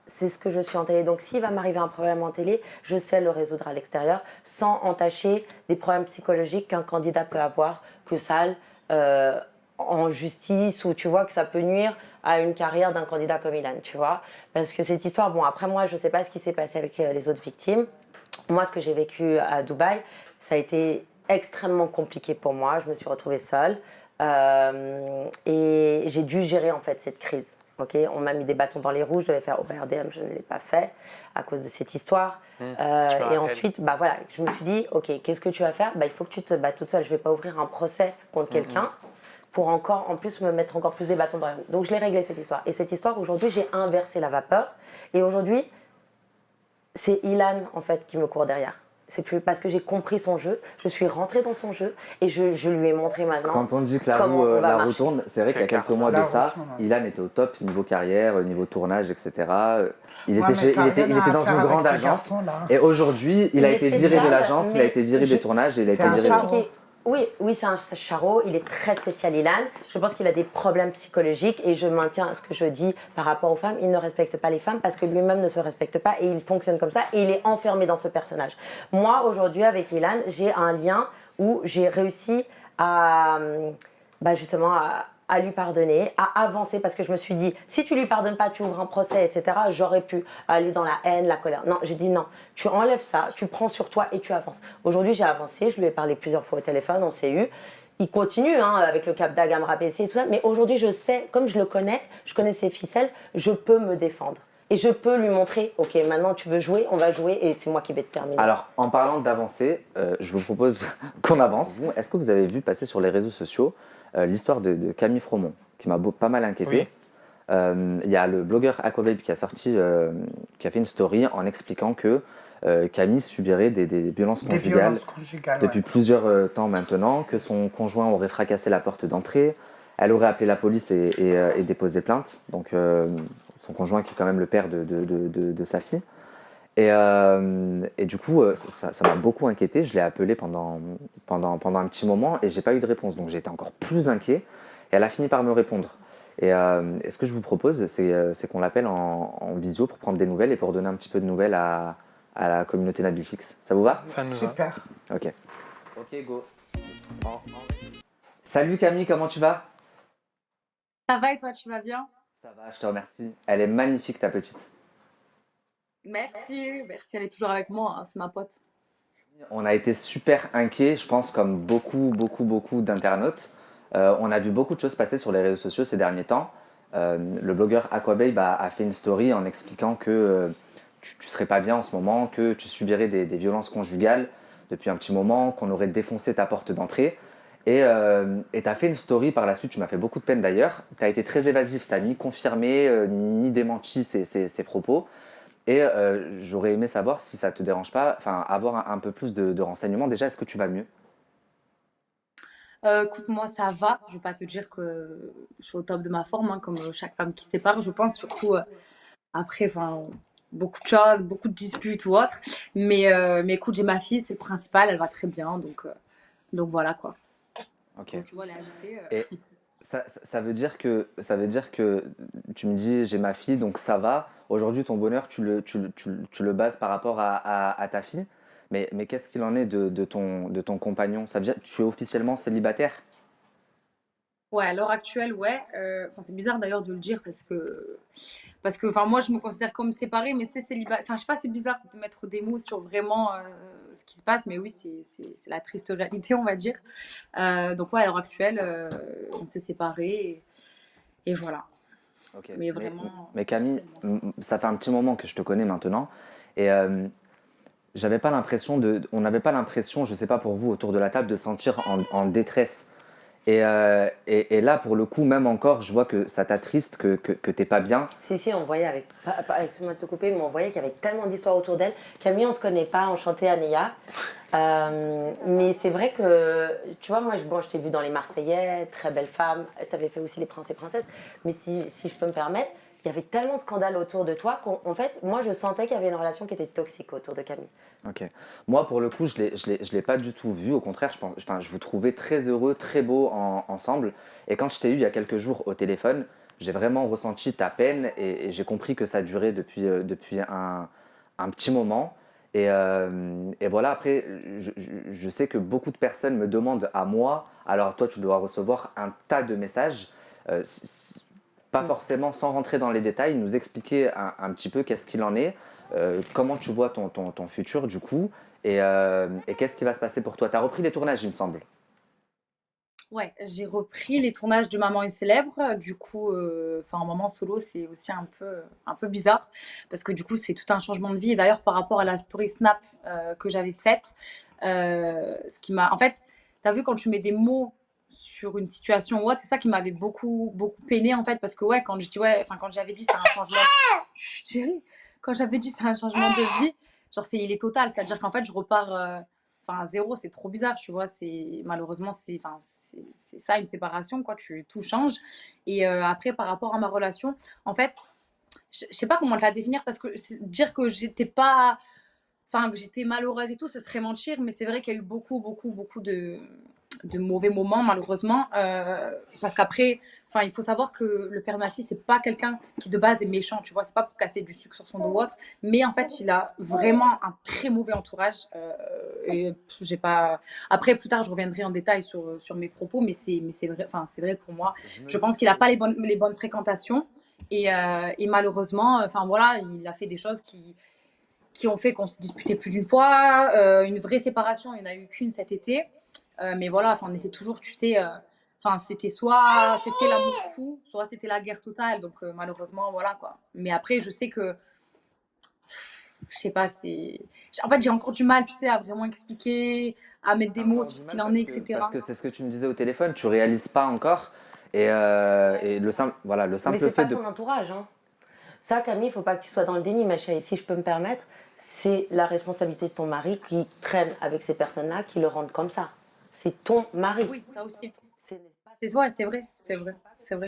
B: c'est ce que je suis en télé. Donc s'il va m'arriver un problème en télé, je sais le résoudre à l'extérieur sans entacher des problèmes psychologiques qu'un candidat peut avoir, que ça en justice, ou tu vois que ça peut nuire à une carrière d'un candidat comme Ilan, tu vois. Parce que cette histoire, bon après moi je sais pas ce qui s'est passé avec les autres victimes. Moi ce que j'ai vécu à Dubaï, ça a été extrêmement compliqué pour moi. Je me suis retrouvée seule et j'ai dû gérer en fait cette crise. Okay, on m'a mis des bâtons dans les roues, je devais faire ORDM, je ne l'ai pas fait à cause de cette histoire. Et ensuite, voilà, je me suis dit, ok, qu'est-ce que tu vas faire? Il faut que tu te battes toute seule. Je ne vais pas ouvrir un procès contre quelqu'un pour encore, en plus, me mettre encore plus des bâtons dans les roues. Donc je l'ai réglé cette histoire. Et cette histoire, aujourd'hui, j'ai inversé la vapeur. Et aujourd'hui, c'est Ilan en fait qui me court derrière. C'est plus parce que j'ai compris son jeu, je suis rentrée dans son jeu et je lui ai montré maintenant.
A: Quand on dit que la roue tourne, c'est vrai qu'il y a quelques mois de ça, Ilan était au top niveau carrière, niveau tournage, etc. Il était dans une grande agence et aujourd'hui il a été viré de l'agence, il a été viré des tournages et il a été viré.
B: Oui, c'est un charreau, il est très spécial, Ilan. Je pense qu'il a des problèmes psychologiques et je maintiens ce que je dis par rapport aux femmes. Il ne respecte pas les femmes parce que lui-même ne se respecte pas et il fonctionne comme ça et il est enfermé dans ce personnage. Moi, aujourd'hui, avec Ilan, j'ai un lien où j'ai réussi à, justement, à lui pardonner, à avancer parce que je me suis dit, si tu lui pardonnes pas, tu ouvres un procès, etc., j'aurais pu aller dans la haine, la colère. Non, j'ai dit non, tu enlèves ça, tu prends sur toi et tu avances. Aujourd'hui, j'ai avancé, je lui ai parlé plusieurs fois au téléphone, on s'est eu. Il continue avec le Cap d'Agam RAPC et tout ça, mais aujourd'hui, je sais, comme je le connais, je connais ses ficelles, je peux me défendre. Et je peux lui montrer, ok, maintenant tu veux jouer, on va jouer et c'est moi qui vais te terminer.
A: Alors, en parlant d'avancer, je vous propose qu'on avance. Est-ce que vous avez vu passer sur les réseaux sociaux l'histoire de Camille Fromont, qui m'a pas mal inquiété. Il y a le blogueur Aquababe qui a fait une story en expliquant que Camille subirait des violences conjugales depuis plusieurs temps maintenant, que son conjoint aurait fracassé la porte d'entrée, elle aurait appelé la police et déposé plainte, donc son conjoint qui est quand même le père de sa fille. Et du coup, ça m'a beaucoup inquiété. Je l'ai appelée pendant un petit moment et j'ai pas eu de réponse. Donc j'ai été encore plus inquiet. Et elle a fini par me répondre. Et ce que je vous propose, c'est qu'on l'appelle en visio pour prendre des nouvelles et pour donner un petit peu de nouvelles à la communauté Netflix. Ça vous va?
C: Ça nous va.
F: Super.
A: Ok, go. Salut Camille, comment tu vas?
G: Ça va et toi, tu vas bien?
A: Ça va, je te remercie. Elle est magnifique ta petite.
G: Merci, elle est toujours avec moi, hein, c'est ma pote.
A: On a été super inquiets, je pense, comme beaucoup d'internautes. On a vu beaucoup de choses passer sur les réseaux sociaux ces derniers temps. Le blogueur Aquababe a fait une story en expliquant que tu serais pas bien en ce moment, que tu subirais des violences conjugales depuis un petit moment, qu'on aurait défoncé ta porte d'entrée. Et tu as fait une story par la suite, tu m'as fait beaucoup de peine d'ailleurs. Tu as été très évasif, tu n'as ni confirmé ni démenti ces propos. Et j'aurais aimé savoir si ça te dérange pas, enfin avoir un peu plus de renseignements. Déjà, est-ce que tu vas mieux?
G: Écoute, moi, ça va. Je vais pas te dire que je suis au top de ma forme, hein, comme chaque femme qui se sépare, je pense, surtout après, enfin, beaucoup de choses, beaucoup de disputes ou autre. Mais écoute, j'ai ma fille, c'est le principal, elle va très bien, donc voilà quoi.
A: Ok.
G: Donc tu vois, elle est agitée.
A: Et ça veut dire que tu me dis j'ai ma fille donc ça va. Aujourd'hui ton bonheur tu le bases par rapport à ta fille. Mais qu'est-ce qu'il en est de ton compagnon? Ça veut dire que tu es officiellement célibataire?
G: Ouais, à l'heure actuelle, ouais. Enfin, c'est bizarre d'ailleurs de le dire parce que, enfin, moi, je me considère comme séparée, mais tu sais, célibataire. Enfin, je sais pas, c'est bizarre de mettre des mots sur vraiment ce qui se passe, mais oui, c'est la triste réalité, on va dire. Donc, ouais, à l'heure actuelle, on s'est séparés et voilà.
A: Ok.
G: Mais vraiment,
A: Mais Camille,
G: officiellement.
A: ça fait un petit moment que je te connais maintenant et j'avais pas l'impression on n'avait pas l'impression, je sais pas pour vous autour de la table, de se sentir en détresse. Et là, pour le coup, même encore, je vois que ça t'attriste, que t'es pas bien.
B: Si, on voyait excuse-moi de te couper, mais on voyait qu'il y avait tellement d'histoires autour d'elle. Camille, on se connaît pas, enchantée Anéa. Mais c'est vrai que, tu vois, moi, je t'ai vue dans Les Marseillais, très belle femme. Tu avais fait aussi Les Princes et Princesses. Mais si je peux me permettre, il y avait tellement de scandales autour de toi qu'en fait, moi, je sentais qu'il y avait une relation qui était toxique autour de Camille.
A: Ok. Moi, pour le coup, je l'ai pas du tout vu. Au contraire, enfin, je vous trouvais très heureux, très beau ensemble. Et quand je t'ai eu il y a quelques jours au téléphone, j'ai vraiment ressenti ta peine et j'ai compris que ça durait depuis un petit moment. Et voilà, après, je sais que beaucoup de personnes me demandent à moi, alors toi, tu dois recevoir un tas de messages, pas forcément sans rentrer dans les détails, nous expliquer un petit peu qu'est-ce qu'il en est, comment tu vois ton futur du coup, et qu'est-ce qui va se passer pour toi. Tu as repris les tournages, il me semble.
G: Ouais, j'ai repris les tournages de Maman une célèbre. Du coup, enfin, un moment solo, c'est aussi un peu bizarre parce que du coup, c'est tout un changement de vie. Et d'ailleurs, par rapport à la story Snap que j'avais faite, ce qui m'a. En fait, t'as vu quand tu mets des mots sur une situation ou autre, c'est ça qui m'avait beaucoup peiné en fait parce que ouais, quand je dis ouais, enfin, quand j'avais dit c'est un changement. Chut, chérie, quand j'avais dit c'est un changement de vie, genre, il est total. C'est-à-dire qu'en fait, je repars. Enfin, à zéro, c'est trop bizarre, tu vois. Malheureusement, c'est ça une séparation, quoi. Tout change. Et après, par rapport à ma relation, en fait, je sais pas comment te la définir parce que dire que j'étais pas, enfin que j'étais malheureuse et tout, ce serait mentir. Mais c'est vrai qu'il y a eu beaucoup de mauvais moments, malheureusement, parce qu'après. Enfin, il faut savoir que le père de ma fille, c'est pas quelqu'un qui de base est méchant, tu vois, c'est pas pour casser du sucre sur son dos ou autre, mais en fait, il a vraiment un très mauvais entourage. Et j'ai pas. Après, plus tard, je reviendrai en détail sur mes propos, mais c'est vrai, enfin, c'est vrai pour moi. Je pense qu'il a pas les bonnes fréquentations et malheureusement, enfin voilà, il a fait des choses qui ont fait qu'on se disputait plus d'une fois. Une vraie séparation, il n'y en a eu qu'une cet été. Mais voilà, enfin, on était toujours, tu sais, enfin, c'était l'amour fou, soit c'était la guerre totale. Donc malheureusement, voilà quoi. Mais après, je sais que, je sais pas, en fait, j'ai encore du mal, tu sais, à vraiment expliquer, à mettre des mots sur ce qu'il en est,
A: Parce
G: etc.
A: que c'est ce que tu me disais au téléphone, tu réalises pas encore. Et voilà, le
B: Mais
A: simple
B: c'est
A: fait
B: pas
A: de.
B: son entourage, hein. Ça, Camille, il faut pas que tu sois dans le déni, ma chérie. Si je peux me permettre, c'est la responsabilité de ton mari qui traîne avec ces personnes-là, qui le rendent comme ça. C'est ton mari.
G: Oui, ça aussi.
B: C'est pas
G: Ouais, c'est vrai,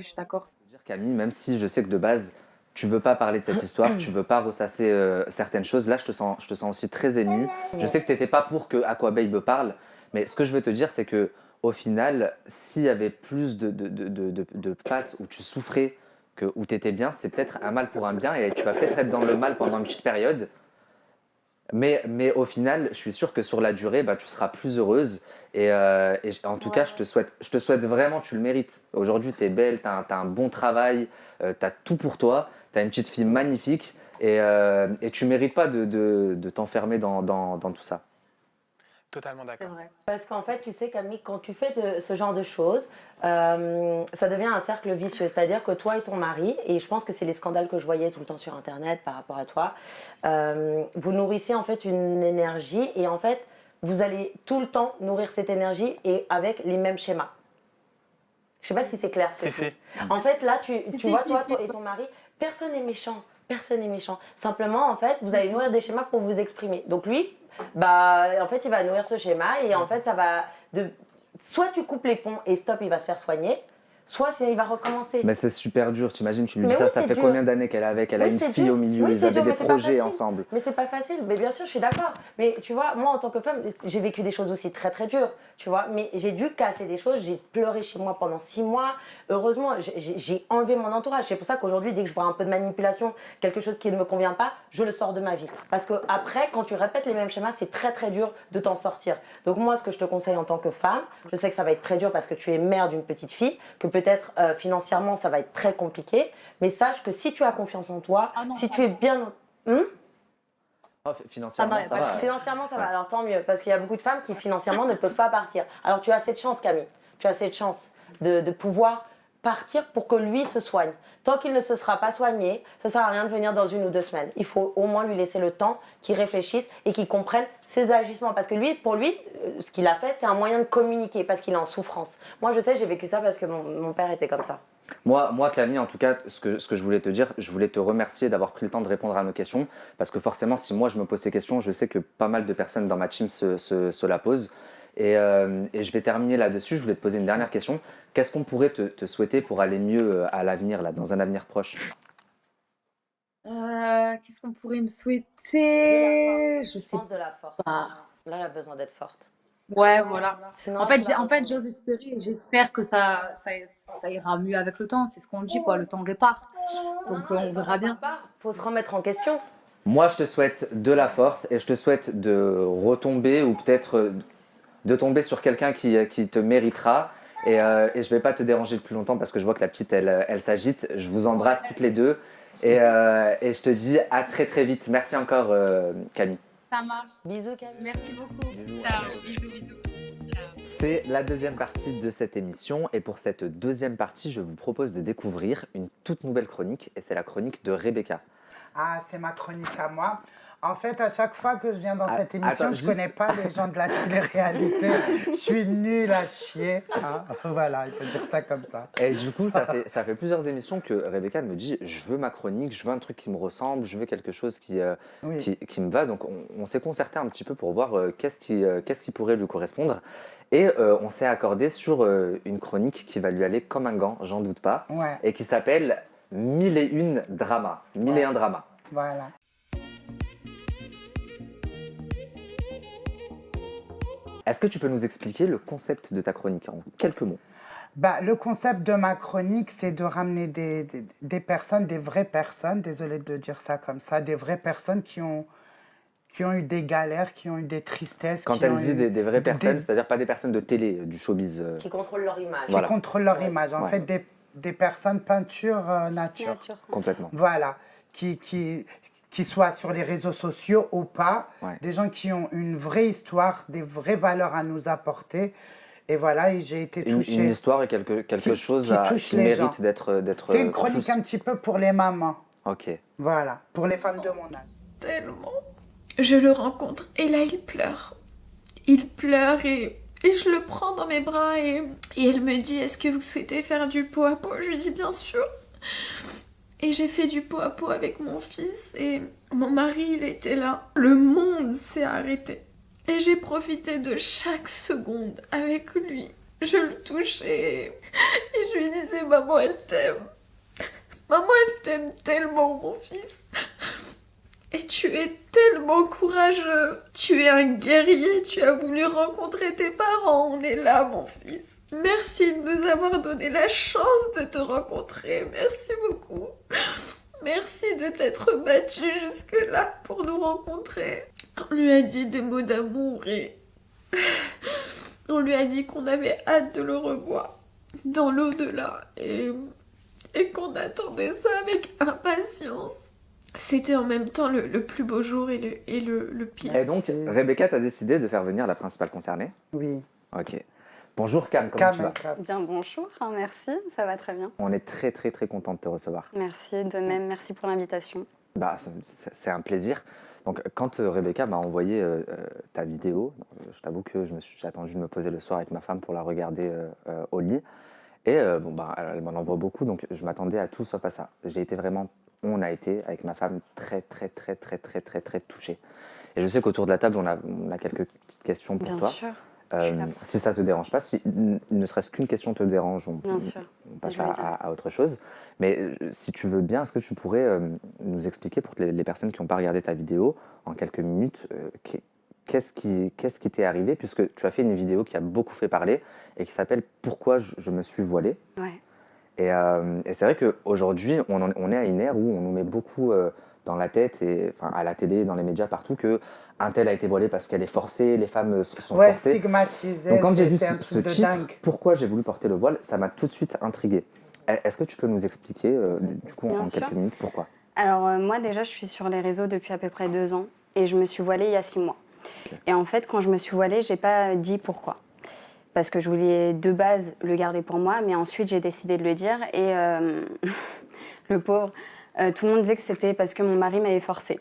G: je suis d'accord.
A: Dire, Camille, même si je sais que de base, tu veux pas parler de cette histoire, tu veux pas ressasser certaines choses, là, je te sens aussi très ému. Je sais que tu n'étais pas pour que Aquababe parle, mais ce que je veux te dire, c'est que au final, s'il y avait plus de phases où tu souffrais que où tu étais bien, c'est peut-être un mal pour un bien et tu vas peut-être être dans le mal pendant une petite période. Mais au final, je suis sûr que sur la durée, bah, tu seras plus heureuse. Et en tout cas, je te souhaite vraiment, tu le mérites. Aujourd'hui, tu es belle, tu as un bon travail, tu as tout pour toi, tu as une petite fille magnifique et tu mérites pas de t'enfermer dans tout ça.
C: Totalement
G: C'est
C: d'accord.
G: vrai.
B: Parce qu'en fait, tu sais, Camille, quand tu fais ce genre de choses, ça devient un cercle vicieux. C'est-à-dire que toi et ton mari, et je pense que c'est les scandales que je voyais tout le temps sur Internet par rapport à toi, vous nourrissez en fait une énergie et en fait, vous allez tout le temps nourrir cette énergie et avec les mêmes schémas. Je sais pas si c'est clair ce que
C: Si,
B: je dis.
C: si.
B: En fait, là, tu
G: Si,
B: vois,
G: si,
B: toi
G: si.
B: et ton mari, personne n'est méchant. Personne n'est méchant. Simplement, en fait, vous allez nourrir des schémas pour vous exprimer. Donc lui, bah, en fait, il va nourrir ce schéma et en fait, ça va soit tu coupes les ponts et stop, il va se faire soigner, soit sinon il va recommencer.
A: Mais c'est super dur, t'imagines, tu lui
B: Mais
A: dis ça,
B: oui,
A: ça
B: c'est
A: fait
B: dur.
A: combien d'années qu'elle est avec, elle a
B: Oui,
A: une
B: c'est
A: fille
B: dur.
A: au milieu,
B: Oui,
A: ils
B: c'est
A: avaient
B: dur,
A: des
B: mais c'est pas
A: projets
B: facile.
A: ensemble.
B: Mais c'est pas facile. Mais bien sûr, je suis d'accord. Mais tu vois, moi, en tant que femme, j'ai vécu des choses aussi très, très dures. Tu vois, mais j'ai dû casser des choses. J'ai pleuré chez moi pendant 6 mois. Heureusement, j'ai enlevé mon entourage. C'est pour ça qu'aujourd'hui, dès que je vois un peu de manipulation, quelque chose qui ne me convient pas, je le sors de ma vie. Parce que après, quand tu répètes les mêmes schémas, c'est très, très dur de t'en sortir. Donc moi, ce que je te conseille en tant que femme, je sais que ça va être très dur parce que tu es mère d'une petite fille, que peut-être financièrement, ça va être très compliqué. Mais sache que si tu as confiance en toi,
G: Ah non,
B: si
G: ça
B: tu es
G: va.
B: bien...
A: Oh, financièrement,
G: Ah non, y a
A: ça
G: pas de
A: va.
G: souci.
B: Financièrement, ça va.
A: Ouais.
B: Alors tant mieux, parce qu'il y a beaucoup de femmes qui financièrement ne peuvent pas partir. Alors tu as cette chance, Camille. Tu as cette chance de pouvoir partir pour que lui se soigne. Tant qu'il ne se sera pas soigné, ça ne sert à rien de venir dans 1 ou 2 semaines. Il faut au moins lui laisser le temps qu'il réfléchisse et qu'il comprenne ses agissements. Parce que lui, pour lui, ce qu'il a fait, c'est un moyen de communiquer parce qu'il est en souffrance. Moi, je sais, j'ai vécu ça parce que mon père était comme ça.
A: Moi, Camille, en tout cas, ce que je voulais te dire, je voulais te remercier d'avoir pris le temps de répondre à nos questions, parce que forcément, si moi je me pose ces questions, je sais que pas mal de personnes dans ma team se la posent. Et je vais terminer là-dessus. Je voulais te poser une dernière question. Qu'est-ce qu'on pourrait te souhaiter pour aller mieux à l'avenir, là, dans un avenir proche?
G: Qu'est-ce qu'on pourrait me souhaiter? Je
B: Je
G: sais
B: pense de la force.
G: pas.
B: Là, elle a besoin d'être forte.
G: Ouais, voilà.
B: Sinon,
G: En fait,
B: tu vas retomber.
G: j'ose espérer. J'espère que ça ira mieux avec le temps. C'est ce qu'on dit, quoi. Le temps répare. Donc, on verra bien.
B: Faut se remettre en question.
A: Moi, je te souhaite de la force et je te souhaite de retomber ou peut-être de tomber sur quelqu'un qui te méritera. Et je vais pas te déranger plus longtemps parce que je vois que la petite, elle s'agite. Je vous embrasse toutes les deux. Et je te dis à très très vite. Merci encore, Camille.
G: Ça marche.
B: Bisous, Camille.
G: Merci beaucoup.
A: Bisous.
G: Ciao. Bisous, bisous. Ciao.
A: C'est la deuxième partie de cette émission et pour cette deuxième partie, je vous propose de découvrir une toute nouvelle chronique et c'est la chronique de Rebecca.
F: Ah, c'est ma chronique à moi. En fait, à chaque fois que je viens dans cette émission,
A: attends,
F: je ne connais pas les gens de la télé-réalité. Je suis nulle à chier. Ah, voilà, il faut dire ça comme ça.
A: Et du coup, ça fait plusieurs émissions que Rebecca me dit je veux ma chronique, je veux un truc qui me ressemble, je veux quelque chose qui me va. Donc on s'est concerté un petit peu pour voir qu'est-ce qui pourrait lui correspondre. Et on s'est accordé sur une chronique qui va lui aller comme un gant, j'en doute pas,
F: Ouais,
A: et qui s'appelle 1001 dramas. 1001 dramas.
F: voilà.
A: Est-ce que tu peux nous expliquer le concept de ta chronique en quelques mots?
F: Bah, le concept de ma chronique, c'est de ramener des personnes, des vraies personnes, désolée de dire ça comme ça, des vraies personnes qui ont eu des galères, qui ont eu des tristesses.
A: Quand
F: qui
A: elle
F: ont
A: dit
F: eu
A: des vraies personnes,
F: des-
A: c'est-à-dire pas des personnes de télé, du showbiz.
B: Qui contrôlent leur image.
F: qui
A: Voilà.
F: contrôlent leur image. En
A: Ouais.
F: fait, des personnes peinture nature.
A: Complètement.
F: Voilà. Qui soient sur les réseaux sociaux ou pas.
A: Ouais.
F: Des gens qui ont une vraie histoire, des vraies valeurs à nous apporter. Et voilà, et j'ai été
A: Une
F: touchée.
A: histoire et quelque chose
F: qui touche
A: qui
F: les
A: mérite
F: gens.
A: d'être
F: C'est une chronique un petit peu pour les mamans.
A: Ok.
F: Voilà, pour les femmes de mon âge.
E: Tellement. Je le rencontre et là il pleure. Il pleure et je le prends dans mes bras et elle me dit est-ce que vous souhaitez faire du pot à pot? Je lui dis bien sûr. Et j'ai fait du pot à pot avec mon fils et mon mari il était là. Le monde s'est arrêté. Et j'ai profité de chaque seconde avec lui. Je le touchais et je lui disais maman elle t'aime. Maman elle t'aime tellement mon fils. Et tu es tellement courageux. Tu es un guerrier, tu as voulu rencontrer tes parents. On est là, mon fils. Merci de nous avoir donné la chance de te rencontrer. Merci beaucoup. Merci de t'être battu jusque-là pour nous rencontrer. On lui a dit des mots d'amour et on lui a dit qu'on avait hâte de le revoir dans l'au-delà et qu'on attendait ça avec impatience. c'était en même temps le plus beau jour et le pire.
A: Et donc, Rebecca, tu as décidé de faire venir la principale concernée.
F: Oui.
A: Ok. Bonjour Cam, comment tu vas?
H: Bien, bonjour, merci, ça va très bien.
A: On est très très très content de te recevoir.
H: Merci, de même, merci pour l'invitation.
A: Bah, c'est un plaisir. Donc, quand Rebecca m'a envoyé ta vidéo, je t'avoue que j'ai attendu de me poser le soir avec ma femme pour la regarder au lit. Et bon, bah, elle m'en envoie beaucoup, donc je m'attendais à tout sauf à ça. On a été avec ma femme très très très très très très très touchés. Et je sais qu'autour de la table, on a quelques petites questions pour toi.
H: Bien sûr.
A: Si ça te dérange pas, si ne serait-ce qu'une question te dérange, on passe à autre chose. Mais si tu veux bien, est-ce que tu pourrais nous expliquer pour les personnes qui n'ont pas regardé ta vidéo en quelques minutes, qu'est-ce qui t'est arrivé, puisque tu as fait une vidéo qui a beaucoup fait parler et qui s'appelle « Pourquoi je me suis voilée ».
H: Ouais.
A: Et c'est vrai qu'aujourd'hui, on est à une ère où on nous met beaucoup dans la tête, à la télé, dans les médias, partout, qu'un tel a été voilé parce qu'elle est forcée, les femmes sont forcées.
F: Stigmatisée,
A: donc quand j'ai vu
F: c'est
A: ce
F: un truc de
A: titre,
F: dingue.
A: pourquoi j'ai voulu porter le voile, ça m'a tout de suite intriguée. Est-ce que tu peux nous expliquer, du coup,
H: Bien
A: en
H: sûr.
A: quelques minutes, pourquoi?
H: Alors moi déjà, je suis sur les réseaux depuis à peu près 2 ans et je me suis voilée il y a 6 mois.
A: Okay.
H: Et en fait, quand je me suis voilée, j'ai pas dit pourquoi. Parce que je voulais de base le garder pour moi, mais ensuite j'ai décidé de le dire et le pauvre, tout le monde disait que c'était parce que mon mari m'avait forcée.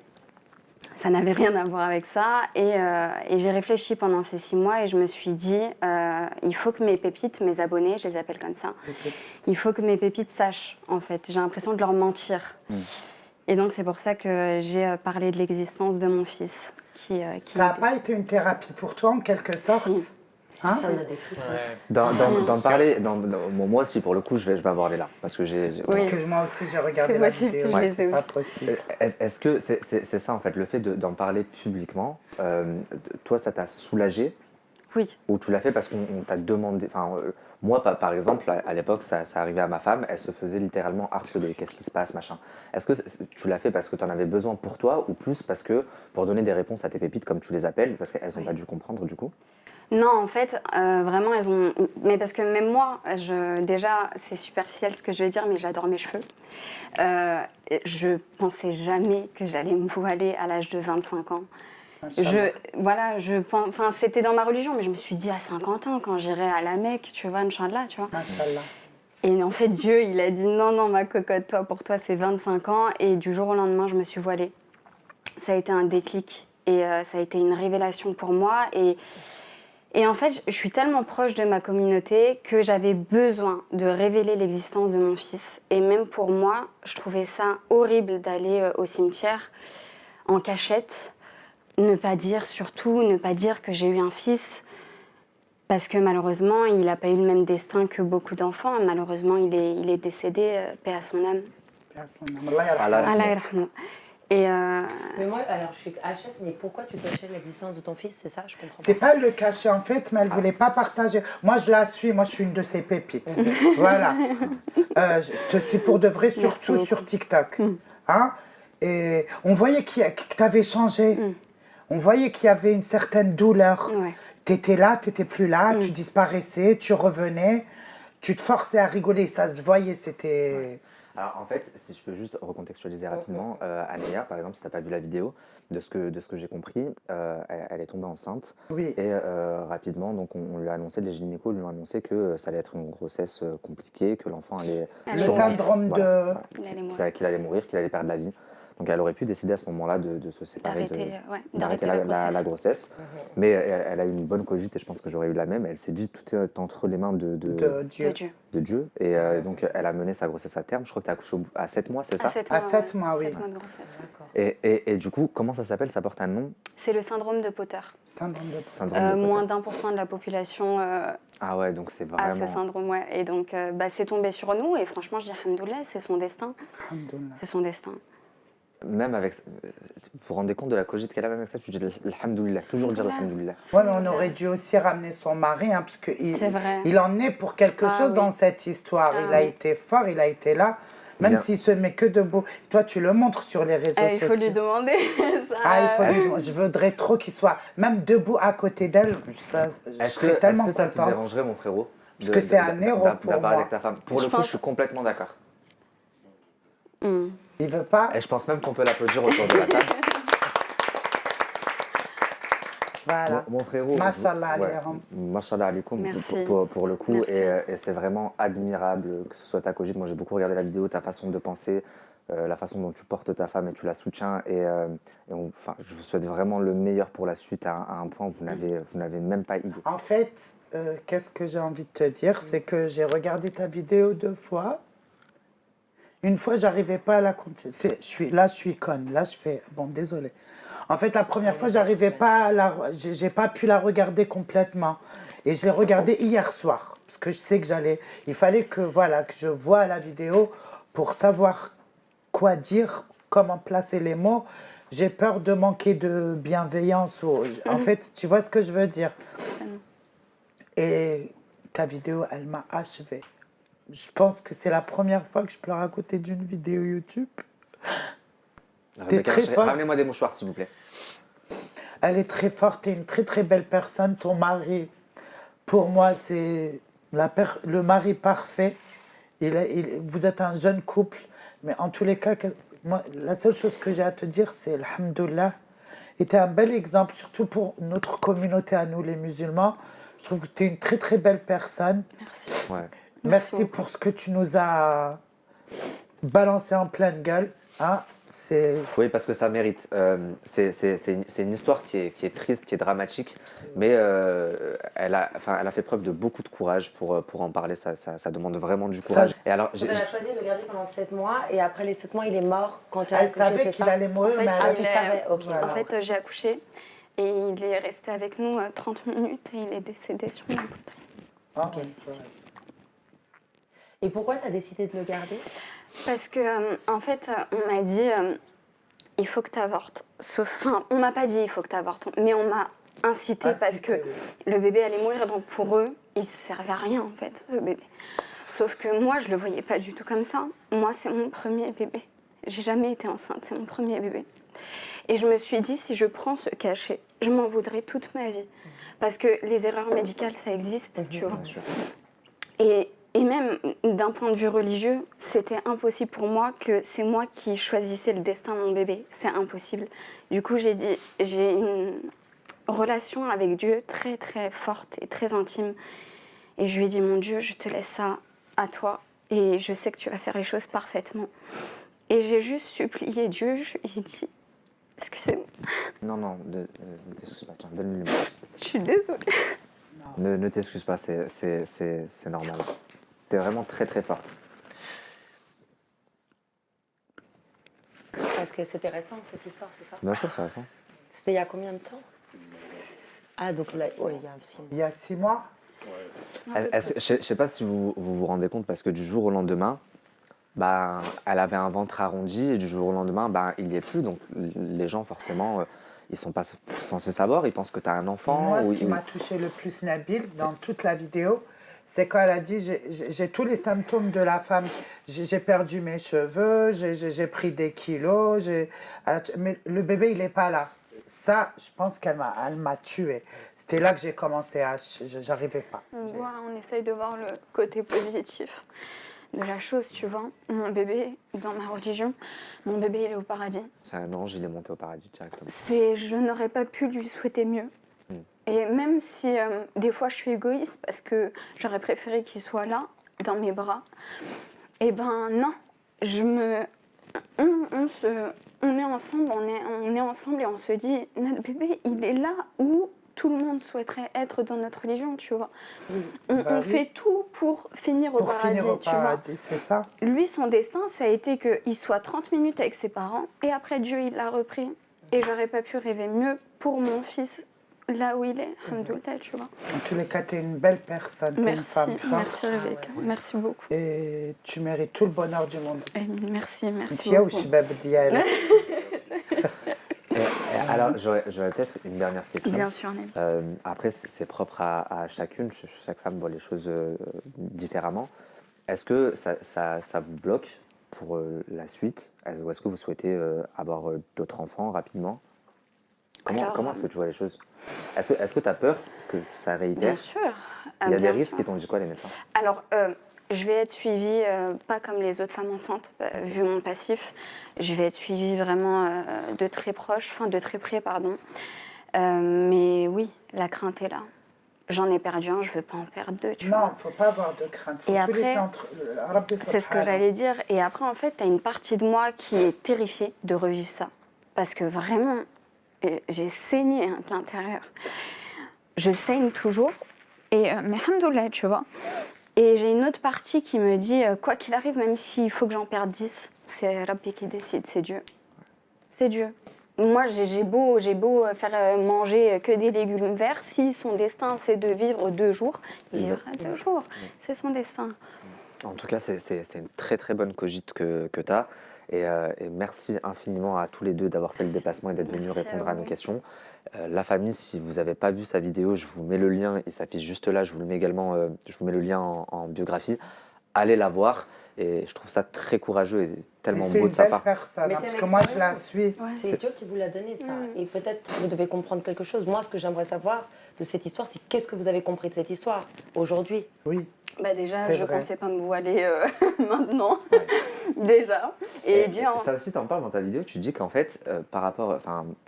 H: Ça n'avait rien à voir avec ça et j'ai réfléchi pendant ces 6 mois et je me suis dit il faut que mes pépites, mes abonnés, je les appelle comme ça, il faut que mes pépites sachent en fait. J'ai l'impression de leur mentir. Et donc c'est pour ça que j'ai parlé de l'existence de mon fils.
F: Ça n'a pas été une thérapie pour toi en quelque sorte?
H: Si.
F: Hein?
B: Ça, on a des frissons.
A: D'en parler, moi aussi pour le coup je vais avoir les larmes parce que
F: Parce que moi aussi j'ai regardé la vidéo, c'est pas possible.
A: Est-ce que c'est ça en fait, le fait d'en parler publiquement, toi ça t'a soulagé?
H: Oui.
A: Ou tu l'as fait parce qu'on t'a demandé, moi par exemple à l'époque ça arrivait à ma femme, elle se faisait littéralement harceler, qu'est-ce qui se passe machin. Est-ce que tu l'as fait parce que tu en avais besoin pour toi ou plus parce que pour donner des réponses à tes pépites comme tu les appelles, parce qu'elles n'ont pas dû comprendre du coup?
H: Non, en fait, vraiment, elles ont... Mais parce que même moi, déjà, c'est superficiel ce que je vais dire, mais j'adore mes cheveux. Je pensais jamais que j'allais me voiler à l'âge de 25 ans. C'était dans ma religion, mais je me suis dit à 50 ans, quand j'irai à la Mecque, tu vois, Inch'Allah, tu vois.
F: Machallah.
H: Et en fait, Dieu, il a dit non, ma cocotte, pour toi, c'est 25 ans. Et du jour au lendemain, je me suis voilée. Ça a été un déclic et ça a été une révélation pour moi. Et en fait, je suis tellement proche de ma communauté que j'avais besoin de révéler l'existence de mon fils. Et même pour moi, je trouvais ça horrible d'aller au cimetière en cachette, ne pas dire que j'ai eu un fils, parce que malheureusement, il n'a pas eu le même destin que beaucoup d'enfants. Malheureusement, il est décédé, paix à son âme.
F: Paix à son âme. Allah yarhamou.
B: Mais moi, alors je suis HS, mais pourquoi tu cachais l'existence de ton fils, c'est ça? Je comprends pas.
F: C'est pas le cacher en fait, mais elle voulait pas partager. Moi je la suis, moi je suis une de ses pépites. Voilà. Je te suis pour de vrai, surtout sur TikTok. Hein? Et on voyait que tu avais changé. On voyait qu'il y avait une certaine douleur. Tu étais là, tu n'étais plus là, tu disparaissais, tu revenais, tu te forçais à rigoler, ça se voyait, c'était...
A: Alors en fait, si je peux juste recontextualiser rapidement, Anéa, par exemple, si tu n'as pas vu la vidéo, de ce que j'ai compris, elle est tombée enceinte.
F: Oui.
A: Et rapidement, donc on lui a annoncé, les gynécos lui ont annoncé que ça allait être une grossesse compliquée, que l'enfant allait...
F: Le syndrome de...
A: Qu'il allait mourir, qu'il allait perdre la vie. Donc elle aurait pu décider à ce moment-là de se séparer, d'arrêter la grossesse. Mais elle a eu une bonne cogite et je pense que j'aurais eu la même. Elle s'est dit tout est entre les mains de Dieu. Et donc elle a mené sa grossesse à terme. Je crois que tu as accouché à 7 mois, c'est ça?
F: À 7 mois, oui.
H: 7 mois de grossesse.
A: Et du coup, comment ça s'appelle? Ça porte un nom?
H: C'est le syndrome de Potter.
F: Syndrome de Potter.
H: Moins d'1% de la population
A: ah ouais, donc c'est vraiment...
H: a ce syndrome, ouais. Et donc c'est tombé sur nous et franchement, je dis alhamdoulilah, c'est son destin.
F: Alhamdoulilah.
H: C'est son destin.
A: Même avec... Vous vous rendez compte de la cogite qu'elle a même avec ça? Tu dis alhamdoulilah, toujours dire alhamdoulilah.
F: Ouais, mais on aurait dû aussi ramener son mari, hein, parce qu'il en est pour quelque chose dans cette histoire. Il a été fort, il a été là, même s'il se met que debout. Toi, tu le montres sur les réseaux sociaux.
H: Il faut lui demander ça.
F: Il faut lui demander. Je voudrais trop qu'il soit même debout à côté d'elle. Je serais tellement contente.
A: Est-ce que ça te dérangerait, mon frérot?
F: Parce que c'est un héros pour moi.
A: Avec ta femme. Pour le coup, je suis complètement d'accord.
F: Il veut pas?
A: Et je pense même qu'on peut l'applaudir autour de la table.
F: Voilà.
A: Mon frérot,
F: Mashallah alayhim.
A: Mashallah alaikum
H: Merci.
A: pour le coup,
H: Merci.
A: et c'est vraiment admirable que ce soit ta cogite. Moi j'ai beaucoup regardé la vidéo, ta façon de penser, la façon dont tu portes ta femme et tu la soutiens. Enfin, je vous souhaite vraiment le meilleur pour la suite à un point où vous n'avez même pas idée.
F: En fait, qu'est-ce que j'ai envie de te dire, c'est que j'ai regardé ta vidéo 2 fois. Une fois, j'arrivais pas à la continuer. Je suis conne. Là, je fais bon, désolé. En fait, la première fois, j'arrivais pas à j'ai pas pu la regarder complètement. Et je l'ai regardée hier soir parce que je sais que il fallait que que je voie la vidéo pour savoir quoi dire, comment placer les mots. J'ai peur de manquer de bienveillance. En fait, tu vois ce que je veux dire. Et ta vidéo, elle m'a achevée. Je pense que c'est la première fois que je pleure à côté d'une vidéo YouTube. T'es très forte.
A: Ramenez-moi des mouchoirs s'il vous plaît.
F: Elle est très forte, t'es une très très belle personne. Ton mari, pour moi, c'est le mari parfait. Vous êtes un jeune couple, mais en tous les cas, moi, la seule chose que j'ai à te dire, c'est alhamdoulilah. Et t'es un bel exemple, surtout pour notre communauté à nous, les musulmans. Je trouve que t'es une très très belle personne.
H: Merci.
A: Ouais.
F: Merci pour ce que tu nous as balancé en pleine gueule. Hein.
A: Oui, parce que ça mérite. C'est une histoire qui est triste, qui est dramatique, mais elle a fait preuve de beaucoup de courage pour en parler. Ça demande vraiment du courage. Et alors,
B: Elle a choisi de le garder pendant 7 mois et après les 7 mois, il est mort quand elle a
F: Elle
B: accouché,
F: savait
B: c'est
F: qu'il
B: ça?
F: allait mourir,
H: En fait,
F: mais
B: Ah,
F: elle
B: tu savais, ok.
F: Voilà.
H: En fait, j'ai accouché et il est resté avec nous 30 minutes et il est décédé sur ma poitrine.
F: Ah,
B: Et pourquoi tu as décidé de le garder?
H: Parce que, en fait, on m'a dit il faut que tu avortes. Enfin, on m'a pas dit il faut que tu avortes, mais on m'a incité parce que le bébé allait mourir. Donc pour eux, il servait à rien en fait, le bébé. Sauf que moi, je le voyais pas du tout comme ça. Moi, c'est mon premier bébé. J'ai jamais été enceinte, c'est mon premier bébé. Et je me suis dit, si je prends ce cachet, je m'en voudrais toute ma vie. Parce que les erreurs médicales, ça existe, tu vois. Et même d'un point de vue religieux, c'était impossible pour moi que c'est moi qui choisissais le destin de mon bébé. C'est impossible. Du coup, j'ai dit, j'ai une relation avec Dieu très très forte et très intime. Et je lui ai dit, mon Dieu, je te laisse ça à toi et je sais que tu vas faire les choses parfaitement. Et j'ai juste supplié Dieu, je lui ai dit, excusez-moi.
A: Non, ne t'excuse pas, tiens, donne-lui le micro.
H: Je suis désolée.
A: Ne t'excuse pas, c'est normal. T'es vraiment très très forte.
B: Parce que c'était récent cette histoire, c'est ça?
A: Bien sûr, c'est récent.
B: C'était il y a combien de temps? Ah, donc là, ouais, il y a aussi.
F: Il y a 6 mois.
A: Je ne sais pas si vous rendez compte, parce que du jour au lendemain, elle avait un ventre arrondi et du jour au lendemain, il n'y est plus. Donc les gens, forcément, ils ne sont pas censés savoir. Ils pensent que tu as un enfant.
F: Moi, ce qui m'a touché le plus, Nabil, dans toute la vidéo, c'est quand elle a dit j'ai tous les symptômes de la femme. J'ai perdu mes cheveux, j'ai pris des kilos, mais le bébé, il n'est pas là. Ça, je pense qu'elle m'a tuée. C'était là que j'ai commencé j'arrivais pas.
H: On essaye de voir le côté positif de la chose, tu vois. Mon bébé, dans ma religion, mon bébé, il est au paradis.
A: C'est un ange, il est monté au paradis directement.
H: Je n'aurais pas pu lui souhaiter mieux. Et même si des fois je suis égoïste parce que j'aurais préféré qu'il soit là, dans mes bras, eh ben non, on est ensemble, on est ensemble et on se dit, notre bébé, il est là où tout le monde souhaiterait être dans notre religion, tu vois. On fait tout pour finir au paradis, tu vois.
F: C'est ça.
H: Lui, son destin, ça a été qu'il soit 30 minutes avec ses parents et après Dieu, il l'a repris. Et j'aurais pas pu rêver mieux pour mon fils là où il est, alhamdoulilah, tu vois.
F: En tous les cas, tu es une belle personne, tu es une femme forte.
H: Merci Rebecca, merci beaucoup.
F: Et tu mérites tout le bonheur du monde.
H: Merci beaucoup.
A: Alors, j'aurais peut-être une dernière question.
H: Bien sûr, Nabil.
A: Après, c'est propre à chacune. Chaque femme voit les choses différemment. Est-ce que ça vous bloque pour la suite? Ou est-ce que vous souhaitez avoir d'autres enfants rapidement? Comment est-ce que tu vois les choses? Est-ce que tu as peur que ça réitère?
H: Bien sûr.
A: Il y a des risques, et t'ont dit quoi les médecins?
H: Alors, je vais être suivie, pas comme les autres femmes enceintes, vu mon passif. Je vais être suivie vraiment de très près, pardon. Mais oui, la crainte est là. J'en ai perdu un, je ne veux pas en perdre deux, tu vois.
F: Non, il ne faut pas avoir de crainte. Faut
H: Et
F: tous les
H: après,
F: centres.
H: c'est ce que j'allais dire. Et après, en fait, tu as une partie de moi qui est terrifiée de revivre ça. Parce que vraiment, j'ai saigné de l'intérieur. Je saigne toujours. Mais alhamdoulilah, tu vois. Et j'ai une autre partie qui me dit, quoi qu'il arrive, même s'il faut que j'en perde 10, c'est Rabbi qui décide, c'est Dieu. C'est Dieu. Moi, j'ai beau faire manger que des légumes verts, si son destin c'est de vivre 2 jours, il vivra 2 jours. C'est son destin.
A: En tout cas, c'est une très très bonne cogite que tu as. Et merci infiniment à tous les deux d'avoir fait le déplacement et d'être venus répondre à nos questions. La famille, si vous n'avez pas vu sa vidéo, je vous mets le lien, il s'affiche juste là, je vous le mets également, je vous mets le lien en biographie. Allez la voir. Et je trouve ça très courageux et tellement beau de sa part.
F: C'est une belle personne, parce que moi je la suis.
B: C'est Dieu qui vous l'a donné, ça. Et peut-être vous devez comprendre quelque chose. Moi, ce que j'aimerais savoir de cette histoire, c'est qu'est-ce que vous avez compris de cette histoire aujourd'hui?
F: Oui.
H: Bah déjà, je ne
F: vrai.
H: pensais pas me voiler maintenant. Déjà. Et Dieu,
A: ça aussi, tu en parles dans ta vidéo. Tu dis qu'en fait, par rapport,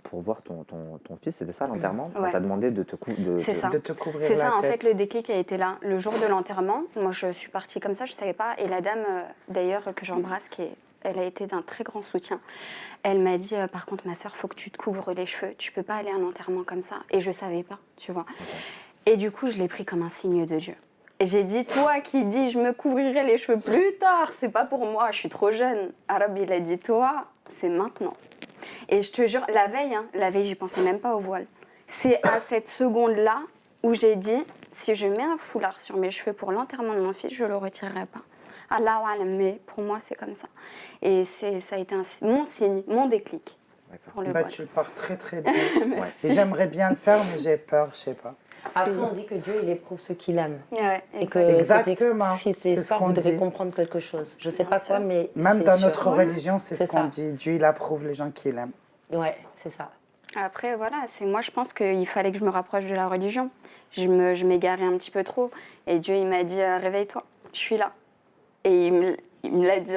A: pour voir ton fils, c'était ça l'enterrement. On t'a demandé de te couvrir la tête.
F: De te couvrir
H: c'est
F: la
H: ça, en
F: tête.
H: fait, le déclic a été là. Le jour de l'enterrement, moi, je suis partie comme ça, je ne savais pas. Et la dame, d'ailleurs, que j'embrasse, elle a été d'un très grand soutien. Elle m'a dit, par contre, ma soeur, il faut que tu te couvres les cheveux. Tu ne peux pas aller à un enterrement comme ça. Et je ne savais pas, tu vois. Et du coup, je l'ai pris comme un signe de Dieu. Et j'ai dit, toi qui dis, je me couvrirai les cheveux plus tard, c'est pas pour moi, je suis trop jeune. Arabe, il a dit, toi, c'est maintenant. Et je te jure, la veille, j'y pensais même pas au voile. C'est à cette seconde-là où j'ai dit, si je mets un foulard sur mes cheveux pour l'enterrement de mon fils, je le retirerai pas. Allah alam, mais pour moi, c'est comme ça. Et ça a été mon signe, mon déclic pour le voile.
F: Tu le portes très très bien. Et j'aimerais bien le faire, mais j'ai peur, je sais pas.
B: Après, on dit que Dieu, il éprouve ceux qu'il aime.
H: Ouais,
B: et que
F: exactement.
B: C'est ce qu'on dit. Vous devez comprendre quelque chose. Je ne sais pas quoi, mais
F: même dans notre
B: sûr.
F: religion, c'est ce qu'on dit. Dieu, il approuve les gens qu'il aime.
B: Ouais, c'est ça.
H: Après, voilà, moi, je pense qu'il fallait que je me rapproche de la religion. Je m'égarais un petit peu trop. Et Dieu, il m'a dit, réveille-toi, je suis là. Et il me l'a dit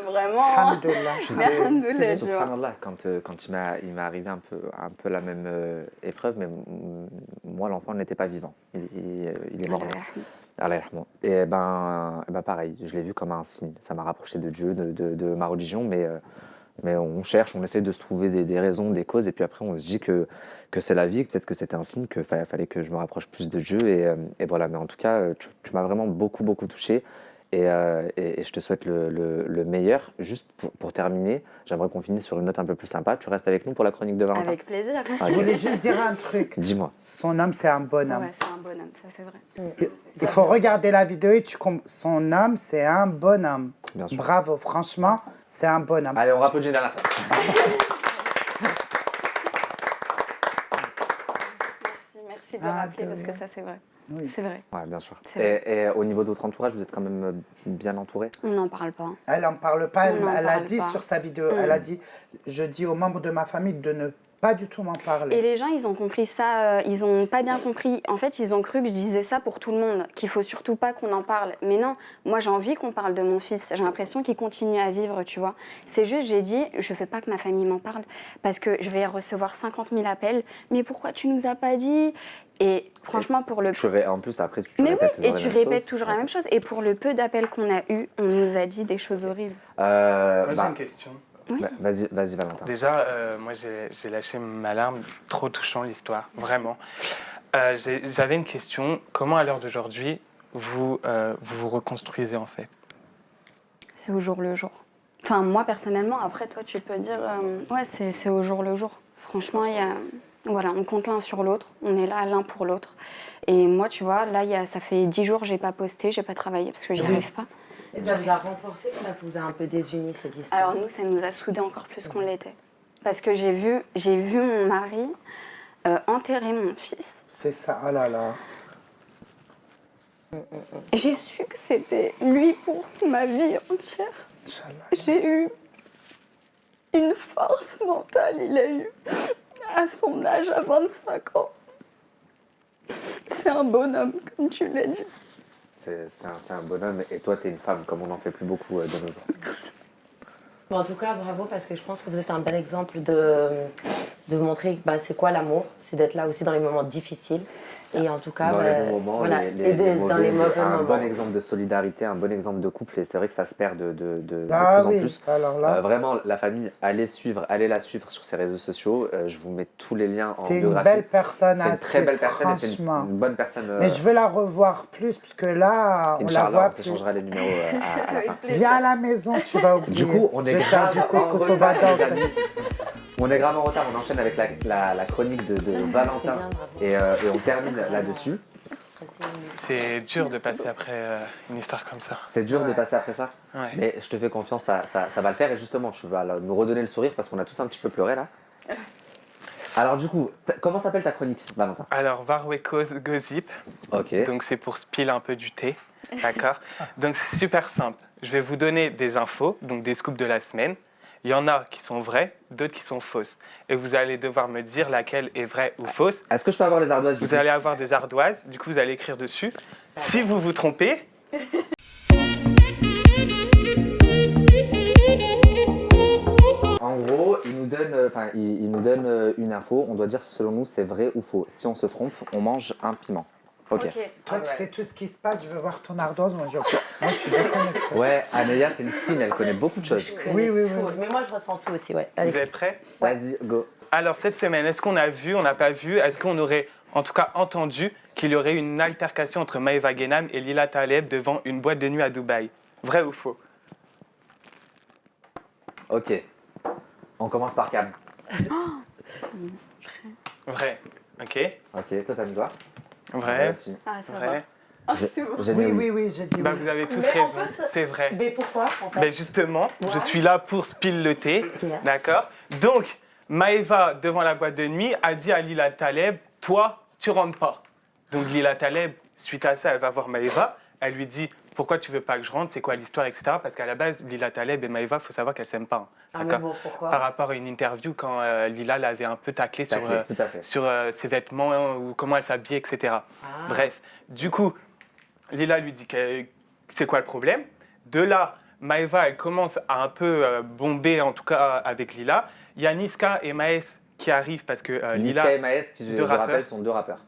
H: vraiment.
F: Alhamdoulilah.
A: Je sais, subhanallah, quand il m'est arrivé un peu la même épreuve, mais moi, l'enfant n'était pas vivant. Il est mort. Et ben pareil, je l'ai vu comme un signe. Ça m'a rapproché de Dieu, de ma religion, mais on cherche, on essaie de se trouver des raisons, des causes, et puis après on se dit que c'est la vie, peut-être que c'était un signe, qu'il fallait que je me rapproche plus de Dieu, et voilà. Mais en tout cas, tu m'as vraiment beaucoup touché. Et je te souhaite le meilleur. Juste pour terminer, j'aimerais qu'on finisse sur une note un peu plus sympa. Tu restes avec nous pour la chronique de Valentin?
H: Avec plaisir.
F: Je voulais juste dire un truc.
A: Dis-moi.
F: Son homme, c'est un bonhomme.
H: Ouais, c'est un bonhomme, ça c'est vrai.
F: Il faut regarder la vidéo et son homme, c'est un bonhomme.
A: Bien sûr.
F: Bravo, franchement, c'est un bonhomme.
A: Allez, on rapproche à la fin.
H: Merci de le rappeler parce que ça c'est vrai.
F: Oui.
H: C'est vrai.
A: Ouais, bien sûr.
H: C'est
A: Et au niveau de votre entourage, vous êtes quand même bien entouré?
H: On n'en parle pas.
F: Elle n'en parle pas.
H: On n'en
F: Elle a
H: parle
F: dit
H: pas.
F: sur sa vidéo, elle a dit, je dis aux membres de ma famille de ne pas du tout m'en parler.
H: Et les gens, ils ont compris ça, ils n'ont pas bien compris. En fait, ils ont cru que je disais ça pour tout le monde, qu'il faut surtout pas qu'on en parle. Mais non, moi j'ai envie qu'on parle de mon fils. J'ai l'impression qu'il continue à vivre, tu vois. C'est juste, j'ai dit, je veux pas que ma famille m'en parle parce que je vais recevoir 50 000 appels. Mais pourquoi tu nous as pas dit? Et franchement, pour le
A: En plus, après, tu
H: mais
A: répètes
H: oui,
A: toujours
H: et tu
A: la même
H: répètes
A: chose.
H: toujours la même chose. Et pour le peu d'appels qu'on a eu, on nous a dit des choses horribles.
C: Moi, j'ai une question.
H: Oui.
A: Vas-y, Valentin.
C: Déjà, moi, j'ai lâché ma larme. Trop touchant, l'histoire. Vraiment. J'avais une question. Comment, à l'heure d'aujourd'hui, vous vous reconstruisez, en fait?
H: C'est au jour le jour. Enfin, moi, personnellement, après, toi, tu peux dire... ouais, c'est au jour le jour. Franchement, voilà, on compte l'un sur l'autre. On est là l'un pour l'autre. Et moi, tu vois, là, ça fait 10 jours, j'ai pas posté, j'ai pas travaillé parce que j'y arrive pas.
B: Et ça vous a renforcé, ça vous a un peu désunis, cette histoire?
H: Alors nous, ça nous a soudés encore plus qu'on l'était. Parce que j'ai vu mon mari enterrer mon fils.
F: C'est ça, oh là là.
H: J'ai su que c'était lui pour ma vie entière.
F: Inch'Allah.
H: J'ai eu une force mentale, il a eu à son âge, à 25 ans. C'est un bonhomme, comme tu l'as dit.
A: c'est un bonhomme. Et toi, t'es une femme, comme on n'en fait plus beaucoup de nos jours.
B: Bon, en tout cas, bravo, parce que je pense que vous êtes un bel exemple de montrer c'est quoi l'amour, c'est d'être là aussi dans les moments difficiles. Et en tout cas,
A: dans les bons moments,
B: voilà,
A: dans les mauvais
B: moments.
A: Un bon exemple de solidarité, un bon exemple de couple. Et c'est vrai que ça se perd de plus en plus.
F: Alors là,
A: vraiment, la famille, allez la suivre sur ses réseaux sociaux. Je vous mets tous les liens en
F: c'est une
A: biographie.
F: belle personne.
A: C'est une très belle personne et c'est
F: franchement.
A: une bonne personne.
F: Mais je veux la revoir plus, parce que là, on la
A: Inch'Allah,
F: voit
A: on
F: plus.
A: s'échangera les numéros à la fin.
F: Viens à la maison, tu vas oublier.
A: Du coup, on est
F: Je vais te faire
A: grave
F: du couscous
A: en
F: au
A: retard,
F: vadin.
A: les amis. On est grave en retard, on enchaîne avec la chronique de Valentin et on termine là-dessus.
C: C'est dur de passer après une histoire comme ça.
A: C'est dur de passer après ça,
C: Ouais.
A: mais je te fais confiance, ça va le faire et justement tu vas nous redonner le sourire parce qu'on a tous un petit peu pleuré là. Alors du coup, comment s'appelle ta chronique, Valentin?
C: Alors, Warwekos Gossip,
A: Ok.
C: donc c'est pour spill un peu du thé, d'accord? Donc c'est super simple. Je vais vous donner des infos, donc des scoops de la semaine. Il y en a qui sont vraies, d'autres qui sont fausses. Et vous allez devoir me dire laquelle est vraie ou fausse.
A: Est-ce que je peux avoir les ardoises du
C: Vous
A: coup
C: allez avoir des ardoises, du coup vous allez écrire dessus. Si vous vous trompez,
A: En gros, il nous donne une info, on doit dire si selon nous c'est vrai ou faux. Si on se trompe, on mange un piment. Ok.
F: Toi, tu sais tout ce qui se passe, je veux voir ton ardoise. Moi, je suis déconnectée.
A: Ouais, Anéa c'est une fine, elle connaît beaucoup de choses.
F: Oui.
B: Mais moi, je ressens tout aussi, ouais. Allez.
C: vous êtes prêts?
A: Vas-y, go.
C: Alors cette semaine, est-ce qu'on a vu, on n'a pas vu, est-ce qu'on aurait en tout cas entendu qu'il y aurait une altercation entre Maeva Genam et Lila Taleb devant une boîte de nuit à Dubaï? Vrai ou faux?
A: Ok. On commence par Cam.
C: Vrai. Ok.
A: Ok, toi t'as mis quoi?
C: Vrai.
A: Aussi.
H: Ah, ça
C: Vrai.
H: va. Oh, c'est bon.
A: J'ai mis
F: Oui, j'ai dit
C: Bah,
F: oui.
C: vous avez tous
B: Mais en
C: raison,
B: plus,
C: c'est vrai.
B: Mais pourquoi, en fait?
C: Ben justement, je suis là pour spill le thé,
B: Yes.
C: d'accord? Donc, Maeva, devant la boîte de nuit, a dit à Lila Taleb, toi, tu rentres pas. Donc Lila Taleb, suite à ça, elle va voir Maeva, elle lui dit, pourquoi tu veux pas que je rentre, c'est quoi l'histoire, etc. Parce qu'à la base, Lila Taleb et Maeva, il faut savoir qu'elles s'aiment pas.
B: Ah, mais
C: D'accord?
B: bon, pourquoi?
C: Par rapport à une interview quand Lila l'avait un peu taclé sur,
A: Tout à fait.
C: sur ses vêtements ou comment elle s'habillait, etc.
B: Ah.
C: Bref, du coup, Lila lui dit que c'est quoi le problème. De là, Maeva, elle commence à un peu bomber, en tout cas avec Lila. Il y a Niska et Maes qui arrivent parce que Lila,
A: Niska et Maes, qui je
C: deux
A: rappelle,
C: rappeurs.
A: sont deux rappeurs.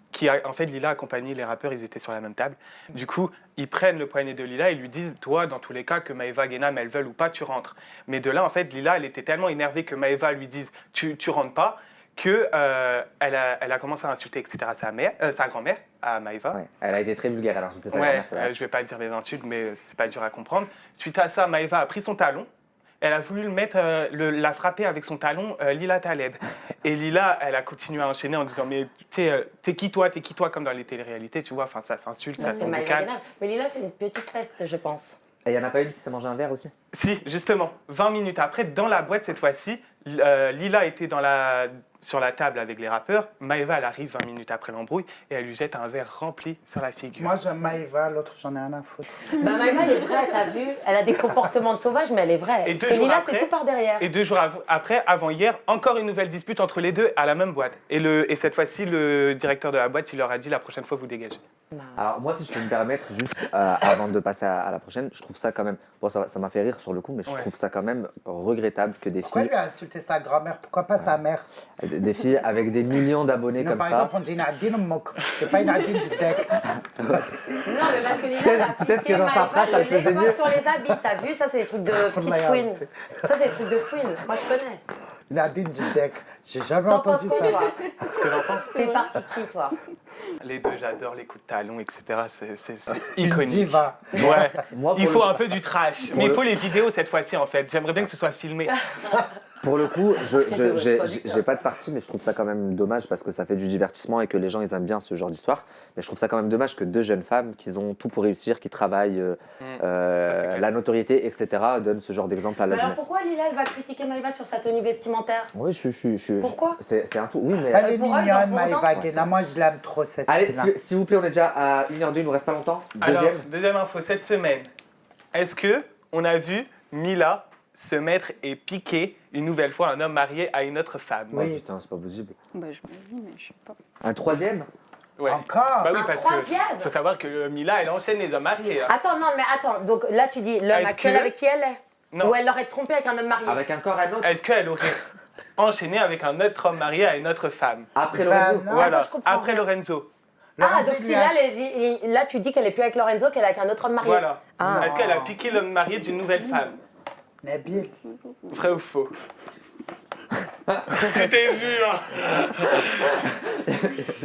C: en fait, Lila accompagnait les rappeurs, ils étaient sur la même table. Du coup, ils prennent le poignet de Lila et lui disent, toi, dans tous les cas, que Maeva, Genam, elles veulent ou pas, tu rentres. Mais de là, en fait, Lila, elle était tellement énervée que Maeva lui dise, tu rentres pas, que elle a commencé à insulter, etc., sa grand-mère, à Maeva.
A: Ouais. Elle a été très vulgaire, elle a insulté sa
C: Ouais,
A: grand-mère, c'est vrai.
C: je vais pas dire les insultes, mais c'est pas dur à comprendre. Suite à ça, Maeva a pris son talon. Elle a voulu le mettre, la frapper avec son talon, Lila Taleb. Et Lila, elle a continué à enchaîner en disant, mais t'es qui toi, comme dans les téléréalités, tu vois, enfin ça s'insulte, ça
B: C'est
C: s'en
B: Maëva
C: boucane.
B: Genam. Mais Lila, c'est une petite peste, je pense.
A: Et il n'y en a pas une qui s'est mangé un verre aussi?
C: Si, justement, 20 minutes après, dans la boîte cette fois-ci, Lila était sur la table avec les rappeurs. Maëva, elle arrive 20 minutes après l'embrouille et elle lui jette un verre rempli sur la figure.
F: Moi, j'aime Maëva, l'autre, j'en ai rien à foutre.
B: Bah, Maëva, elle est vraie, t'as vu? Elle a des comportements de sauvage, mais elle est vraie.
C: Et 2 jours
B: Lila,
C: après-
B: c'est tout par derrière.
C: Et 2 jours après, avant-hier, encore une nouvelle dispute entre les deux à la même boîte. Et cette fois-ci, le directeur de la boîte, il leur a dit la prochaine fois, vous dégagez.
A: Alors moi, si je peux me permettre, juste avant de passer à la prochaine, je trouve ça quand même, bon ça m'a fait rire sur le coup, mais je trouve ça quand même regrettable que des
F: Pourquoi
A: filles,
F: lui a insulté sa grand-mère? Pourquoi pas sa mère?
A: des filles avec des millions d'abonnés
F: Non,
A: comme
F: par
A: ça,
F: exemple, on dit Nadine Mok. C'est pas Nadine Jidek.
B: Non, mais parce que Lila, elle a
A: peut-être
B: piqué
A: que dans sa
B: Maëva
A: phrase, ça le
B: les
A: faisait
B: étoiles
A: mieux.
B: sur les habits, t'as vu? Ça, c'est des trucs de petite fouine. Ça, c'est des trucs de fouine. Moi, je connais.
F: Nadine Jidek. J'ai jamais
B: T'en penses
F: entendu
B: quoi,
F: ça.
B: toi?
C: Ce que j'en pense.
B: T'es parti qui, toi?
C: Les deux, j'adore les coups de talon, etc. C'est
F: Une
C: iconique.
F: diva.
C: Ouais.
A: Moi,
C: Il
A: pour
C: faut
A: le-
C: un peu du trash. Mais il faut les vidéos cette fois-ci, en fait. J'aimerais bien que ce soit filmé.
A: Pour le coup,
B: C'est
A: j'ai pas de parti, mais je trouve ça quand même dommage parce que ça fait du divertissement et que les gens ils aiment bien ce genre d'histoire. Mais je trouve ça quand même dommage que deux jeunes femmes qui ont tout pour réussir, qui travaillent,
C: clair.
A: la notoriété, etc., donnent ce genre d'exemple à la
B: Mais alors
A: jeunesse.
B: pourquoi Lila, elle va critiquer Maëva sur sa tenue vestimentaire?
A: Oui,
B: Pourquoi
A: c'est un tout. Oui, mais
F: Elle est
B: Pour elle,
F: mignonne,
B: dans
F: Maëva
B: Pendant.
F: Guéna. Moi, je l'aime trop, cette
A: allez,
F: fille-là.
A: s'il vous plaît, on est déjà à 1h02, il nous reste pas longtemps.
C: Alors,
A: Deuxième.
C: deuxième info, cette semaine, est-ce que on a vu Mila se mettre et piquer une nouvelle fois un homme marié à une autre femme?
A: Oh,
F: Oui.
A: putain, c'est pas possible.
H: Bah, je me dis, mais je sais pas.
A: Un troisième?
C: Ouais.
F: Encore
C: Bah oui,
B: Un
C: parce
B: troisième
C: que faut savoir que Mila, elle enchaîne les hommes mariés. Hein.
B: Attends. Donc là, tu dis l'homme
C: Est-ce
B: actuel
C: que-
B: avec qui elle est?
C: Non.
B: Ou elle l'aurait trompé avec un homme marié?
A: Avec un corps à un autre.
C: Est-ce qu'elle aurait enchaîné avec un autre homme marié à une autre femme?
A: Après
F: Bah,
A: Lorenzo.
F: non.
C: Voilà,
B: ça, je comprends
C: après
B: rien.
C: Lorenzo.
B: Ah,
F: Lorenzo
B: donc
F: lui
B: si
F: a
B: là,
F: acheté-
B: là, tu dis qu'elle est plus avec Lorenzo, qu'elle est avec un autre homme marié.
C: Voilà.
B: Ah.
C: Est-ce qu'elle a piqué l'homme marié d'une nouvelle femme?
F: Nabil.
C: Vrai ou faux? T'es vu, hein?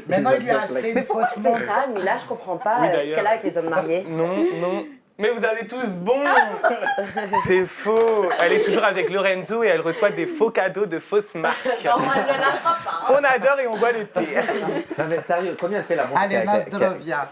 F: Maintenant, il lui a acheté
B: Mais
F: une
B: pourquoi
F: fausse
B: elle fait
F: montre.
B: ça, Mila? Je comprends pas
C: Oui,
B: ce
C: d'ailleurs.
B: qu'elle a avec les hommes mariés.
C: Non. Mais vous avez tous bon. C'est faux. Elle est toujours avec Lorenzo et elle reçoit des faux cadeaux de fausses marques.
B: Non, elle ne lâchera pas.
C: On adore et on boit le thé.
A: Non mais sérieux, combien elle fait la montre
F: Allez,
A: qu'elle-
F: Nazdrovia.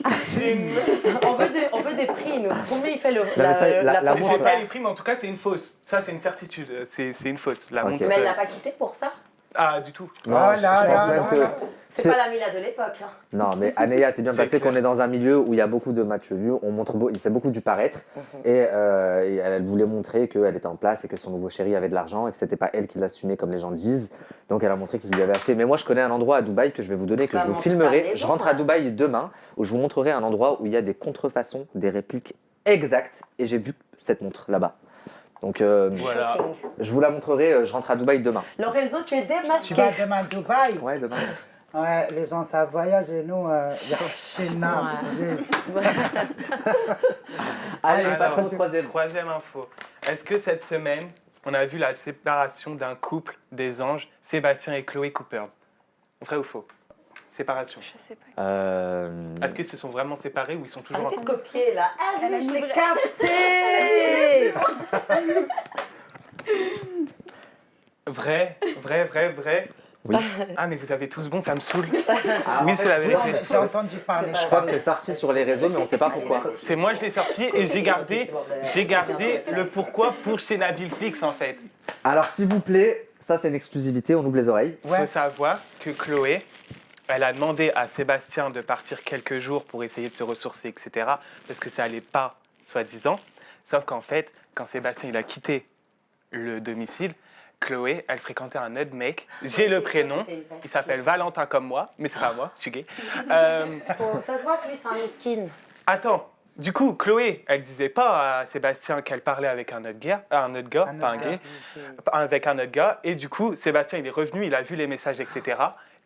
B: On veut des prix, nous. Combien il fait
A: mais ça, la
C: Je
A: montre-
C: sais pas les prix, mais en tout cas, c'est une fausse. Ça, c'est une certitude. C'est une fausse. La
A: Ok.
C: montre.
B: Mais elle l'a pas quitté pour ça.
C: Ah, du tout.
A: Non,
F: Oh
A: je
F: là
A: pense
F: là
A: même
F: là
A: que...
F: là.
B: C'est pas la Mila de l'époque. Hein.
A: Non, mais Anéa, t'es bien
C: C'est
A: passé
C: clair.
A: qu'on est dans un milieu où il y a beaucoup de matchs vus, on montre c'est beaucoup du paraître, et elle voulait montrer qu'elle était en place et que son nouveau chéri avait de l'argent et que c'était pas elle qui l'assumait comme les gens le disent, donc elle a montré qu'il lui avait acheté. Mais moi je connais un endroit à Dubaï que je vais vous donner, que
B: Bah,
A: je vous
B: montre ta
A: filmerai,
B: maison,
A: je rentre à Dubaï demain, où je vous montrerai un endroit où il y a des contrefaçons, des répliques exactes, et j'ai vu cette montre là-bas. Donc
C: Voilà.
B: Shocking.
A: je vous la montrerai, je rentre à Dubaï demain.
B: Lorenzo, tu es démasqué.
F: Tu vas demain à Dubaï?
A: Ouais, demain.
F: Ouais, les gens savent voyager, nous, il y a China.
A: Allez,
C: Alors,
A: passons au troisième.
C: Troisième info. Est-ce que cette semaine, on a vu la séparation d'un couple des anges, Sébastien et Chloé Cooper? Vrai ou faux? Séparation.
H: Je sais pas.
C: Est-ce qu'ils se sont vraiment séparés ou ils sont toujours
B: Arrêtez
C: en
B: de copier là. Ah,
H: Elle a
B: je
H: une
B: l'ai
H: vraie-
B: capté.
C: Vrai.
A: Oui.
C: Ah, mais vous avez tous bon, ça me saoule.
A: Ah,
C: Oui,
A: en fait,
C: c'est la
F: Oui,
C: vérité.
F: j'ai entendu parler.
A: Je crois que c'est sorti sur les réseaux, mais on ne sait pas pourquoi.
C: C'est moi, je l'ai sorti et j'ai gardé le pourquoi pour chez Nabil Flix en fait.
A: Alors, s'il vous plaît, ça c'est une exclusivité, on ouvre les oreilles.
C: Il faut savoir que Chloé, elle a demandé à Sébastien de partir quelques jours pour essayer de se ressourcer, etc. Parce que ça allait pas, soi-disant. Sauf qu'en fait, quand Sébastien il a quitté le domicile, Chloé, elle fréquentait un autre mec. J'ai le prénom. Il s'appelle Valentin comme moi, mais c'est pas moi, je suis gay.
B: Bon, ça se voit que lui, c'est un miskin.
C: Attends, du coup, Chloé, elle disait pas à Sébastien qu'elle parlait avec un autre gars, pas un gay, avec un autre gars. Et du coup, Sébastien, il est revenu, il a vu les messages, etc.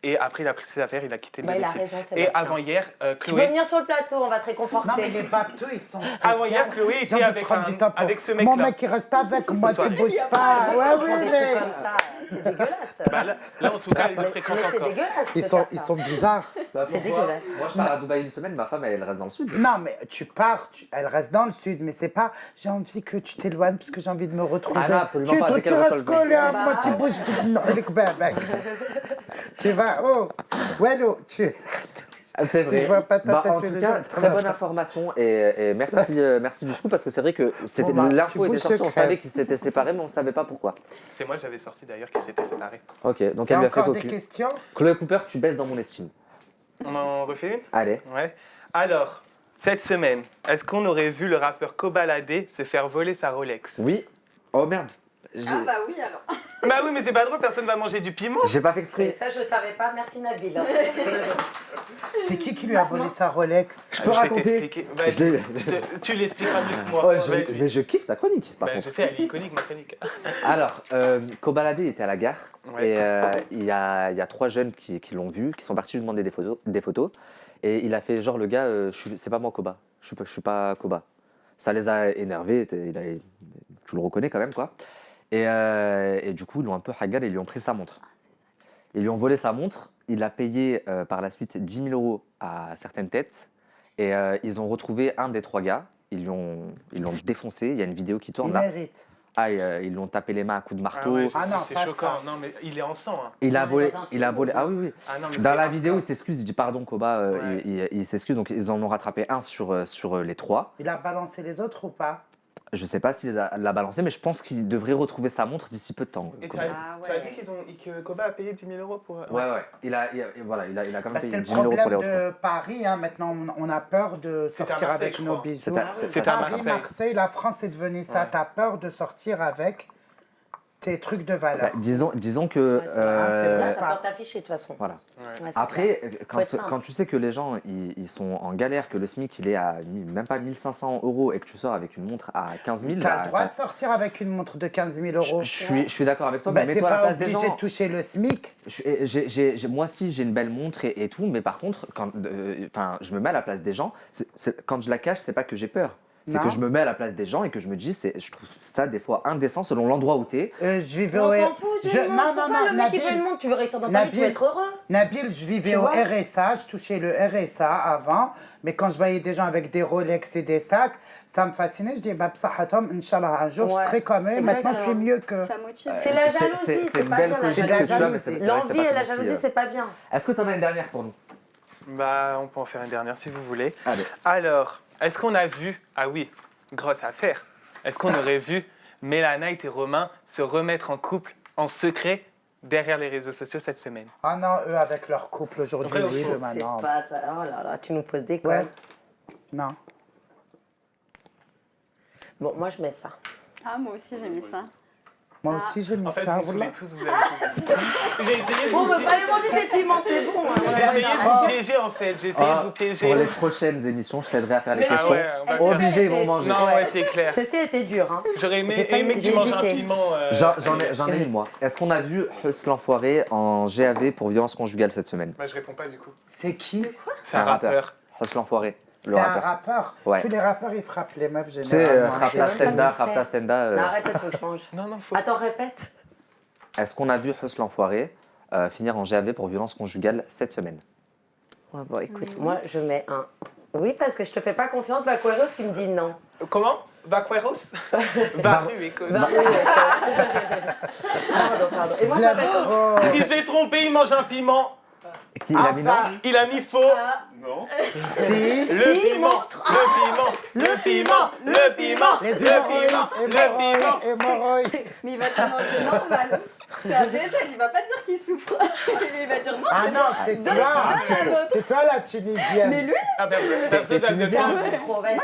C: Et après, il a pris ses affaires, il a quitté le
B: Bah, il a
C: domicile.
B: raison,
C: Et
B: Sébastien.
C: avant-hier,
B: Tu peux
C: Chloé...
B: venir sur le plateau, on va te réconforter.
F: Non, mais les babtous, ils sont.
C: Avant-hier, Chloé
F: J'ai
C: était
F: envie de
C: avec,
F: prendre du temps pour-
C: avec ce mec-là.
F: Mon mec, il reste avec moi, tu bouges pas. Ouais,
B: Ils font
F: oui,
B: des
F: mais.
B: trucs comme ça, c'est dégueulasse.
C: Bah, là, en tout cas, il le
B: Mais
C: fréquente
B: c'est
C: encore.
B: dégueulasse.
F: Ils
B: de
F: sont,
B: faire
F: ils
B: ça.
F: sont bizarres.
B: C'est dégueulasse.
A: Moi, je pars à Dubaï une semaine, ma femme, elle reste dans le sud.
F: Non, mais tu pars, elle reste dans le sud, mais c'est pas j'ai envie que tu t'éloignes parce que j'ai envie de me retrouver.
A: Ah non, absolument
F: tu
A: pas, dès
F: tu
A: qu'elle reçoit
F: restes
A: le
F: collé à
B: Bah,
F: moi, tu
B: ouais.
F: bouges tu vas, oh, Wello, tu.
A: C'est vrai.
F: Je vois pas ta
A: Bah,
F: tête
A: en
F: tous
A: tout
F: les
A: cas,
F: jours, c'est
A: très
F: pas
A: bonne
F: grave.
A: information et merci, merci du coup parce que c'est vrai que c'était
F: Bon, bah,
A: l'info
F: tu
A: était
F: bouges
A: sortie, on
F: secret.
A: savait qu'ils s'étaient séparés, mais on ne savait pas pourquoi.
C: C'est moi, j'avais sorti d'ailleurs qu'ils s'étaient séparés.
A: Ok, donc
F: Il y
A: elle
F: a
A: lui a fait
F: encore des
A: cocu.
F: questions?
A: Chloé Cooper, tu baisses dans mon estime.
C: On en refait une?
A: Allez.
C: Ouais. Alors, cette semaine, est-ce qu'on aurait vu le rappeur Kobalade se faire voler sa Rolex?
A: Oui. Oh merde.
H: Ah bah oui alors.
C: Bah oui, mais c'est pas drôle, personne va manger du piment.
A: J'ai pas fait
B: Et
A: exprès.
B: ça, je savais pas. Merci, Nabil.
F: C'est qui lui a volé sa Rolex?
A: Je peux
C: vais
A: raconter.
C: t'expliquer. Vas-y,
A: Je l'ai-
C: tu l'expliqueras mieux que moi.
A: Oh,
C: Vas-y.
A: mais je kiffe ta chronique, par
C: Bah,
A: contre.
C: je sais, elle est iconique, ma chronique.
A: Alors, Kobalade était à la gare
C: Ouais.
A: et il y a 3 jeunes qui l'ont vu, qui sont partis lui demander des photos. Et il a fait genre, le gars, c'est pas moi Koba, je suis pas Koba. Ça les a énervés, tu le reconnais quand même, quoi. Et du coup, ils l'ont un peu hagal et ils lui ont pris sa montre. Ils lui ont volé sa montre, il a payé par la suite 10 000 euros à certaines têtes. Et ils ont retrouvé un des 3 gars, ils l'ont défoncé, il y a une vidéo qui tourne
F: Il
A: là.
F: mérite.
A: Ah, ils l'ont tapé les mains à coups de marteau.
C: ouais,
F: Ah non,
C: c'est
F: pas
C: choquant.
F: ça.
C: Non, mais il est en sang. Hein.
A: Il a
B: Non,
A: volé,
B: dans un
A: il a
B: film,
A: volé.
B: ou
A: Ah oui, oui.
C: Ah, non, mais
A: Dans
C: c'est
A: la
C: hardcore.
A: vidéo, il s'excuse, il dit pardon Koba,
C: Ouais.
A: il s'excuse. Donc ils en ont rattrapé un sur les 3.
F: Il a balancé les autres ou pas?
A: Je sais pas s'il l'a balancé, mais je pense qu'il devrait retrouver sa montre d'ici peu de temps.
C: Et
A: Koba.
C: tu as dit que Koba a payé 10 000 euros pour.
A: Ouais. Voilà, il a quand même
F: Bah,
A: payé
F: c'est le
A: 10 000 euros pour les
F: problème
A: retrouver.
F: de Paris. Hein. Maintenant, on a peur de
C: C'est à
F: sortir
C: Marseille,
F: avec
C: je
F: nos
C: crois.
F: bijoux.
A: C'est à
C: à
F: Paris,
C: Marseille.
F: Marseille, la France est devenue ça.
C: Ouais.
F: T'as peur de sortir avec. tes trucs de valeur.
A: Disons que...
B: Ouais, c'est vrai. Ça porte affiché de toute façon.
A: Voilà.
B: Ouais, c'est
A: Après,
B: clair. Faut être simple.
A: quand tu sais que les gens ils sont en galère, que le SMIC il est à même pas 1500 € et que tu sors avec une montre à 15 000,
F: Tu as le droit de sortir avec une montre de 15 000 €.
A: je suis d'accord avec toi,
F: Bah,
A: mais
F: t'es
A: mets-toi à la
F: pas
A: place des
F: obligé
A: gens.
F: de toucher le SMIC.
A: Moi aussi, j'ai une belle montre et tout, mais par contre, je me mets à la place des gens. Quand je la cache, c'est pas que j'ai peur. C'est
F: Non.
A: que je me mets à la place des gens et que je me dis, je trouve ça des fois indécent selon l'endroit où t'es.
F: Je vivais
B: On
F: au
B: s'en fout du monde.
F: Non,
B: Pourquoi le mec qui fait une montre, tu veux réussir dans ta vie, tu veux être heureux.
F: Nabil, je vivais
B: Tu
F: au
B: vois
F: RSA, je touchais le RSA avant, mais quand je voyais des gens avec des Rolex et des sacs, ça me fascinait. Je dis, bah, psahatom, Inch'Allah, un jour, je
B: Ouais.
F: serai comme eux. Maintenant, je suis
B: Exactement.
F: mieux que.
H: Ça motive.
B: C'est la
A: C'est
B: jalousie, c'est
A: une
B: pas
A: belle
B: bien la
A: cogite
F: la
A: que tu as, mais
F: jalousie.
A: c'est vrai que
B: L'envie
A: c'est pas
B: et la
A: tout
B: jalousie,
A: qui,
B: c'est pas bien.
A: Est-ce que tu en as une dernière pour nous?
C: Bah, on peut en faire une dernière si vous voulez.
A: Allez.
C: Alors, est-ce qu'on a vu, ah oui, grosse affaire, est-ce qu'on aurait vu Mélanite et Romain se remettre en couple en secret derrière les réseaux sociaux cette semaine?
F: Ah non, eux, avec leur couple aujourd'hui,
C: Vrai ou
F: oui,
C: faux?
F: demain,
B: C'est
F: non.
B: pas ça. Oh là là, tu nous poses des
F: Ouais.
B: cols.
F: Non.
B: Bon, moi, je mets ça.
H: Ah, moi aussi, j'ai mis ça.
F: Moi aussi, j'ai mis
C: En fait,
F: ça.
C: vous me
F: voilà.
C: saoulez tous, vous avez tout. J'ai essayé de
B: Bon,
C: vous
B: on veut
C: piéger.
B: pas aller manger des piments, c'est bon. Hein.
C: J'ai essayé de vous piéger en fait, j'ai essayé de vous piéger.
A: Pour les prochaines émissions, je t'aiderai à faire les
B: Mais-
C: Ah
A: questions.
C: ouais, on va
B: Elle
C: faire.
A: Obligés, ils vont
B: était-
A: manger.
C: Non, ouais, c'est clair.
B: Celle-ci, elle était dure. Hein.
C: J'aurais aimé,
B: J'ai failli-
C: aimé que tu
B: j'ai
C: manges un
B: hésité.
C: piment.
A: J'en ai une, moi. Est-ce qu'on a vu Huss l'enfoiré en GAV pour violence conjugale cette semaine?
C: Bah, je réponds pas du coup.
F: C'est qui?
C: C'est un rappeur.
A: Huss l'enfoiré,
F: C'est
A: le
F: un
A: rappeur.
F: rappeur.
A: Ouais.
F: Tous les rappeurs, ils frappent les meufs
A: Tu sais,
F: généralement.
A: Rapta
B: sais même pas
A: Stenda,
B: qui c'est.
A: Rapta Stenda.
B: Non, arrête, ça, faut que je mange.
C: Non, non, faut.
B: Attends, répète.
A: Est-ce qu'on a vu Huss l'enfoiré finir en GAV pour violence conjugale cette semaine?
B: Ouais, bon, écoute, moi, je mets un. Oui, parce que je te fais pas confiance, Baqueros, tu me dis non.
C: Comment? Vaqueros? Barruecos.
B: Bah, oui, pardon. Et moi,
F: Je
B: je
F: l'aime
B: m'appelle
F: trop.
C: Il s'est trompé, il mange un piment.
A: Qui il a mis non?
C: Il a mis faux.
F: Si.
C: Le
B: Si,
C: piment,
B: montre.
C: le piment, le piment,
F: Les
C: le piment,
F: hémorroïdes, hémorroïdes.
H: Mais il va te manger normal. C'est un décès, il va pas te dire qu'il souffre. Il va dire non,
F: Ah
H: c'est
F: non, c'est
H: Donne-
F: toi.
H: donne à l'autre.
F: C'est toi la Tunisienne.
H: Mais lui,
C: Ah ben, personne n'a
A: Tunisienne.
C: bien.
H: moi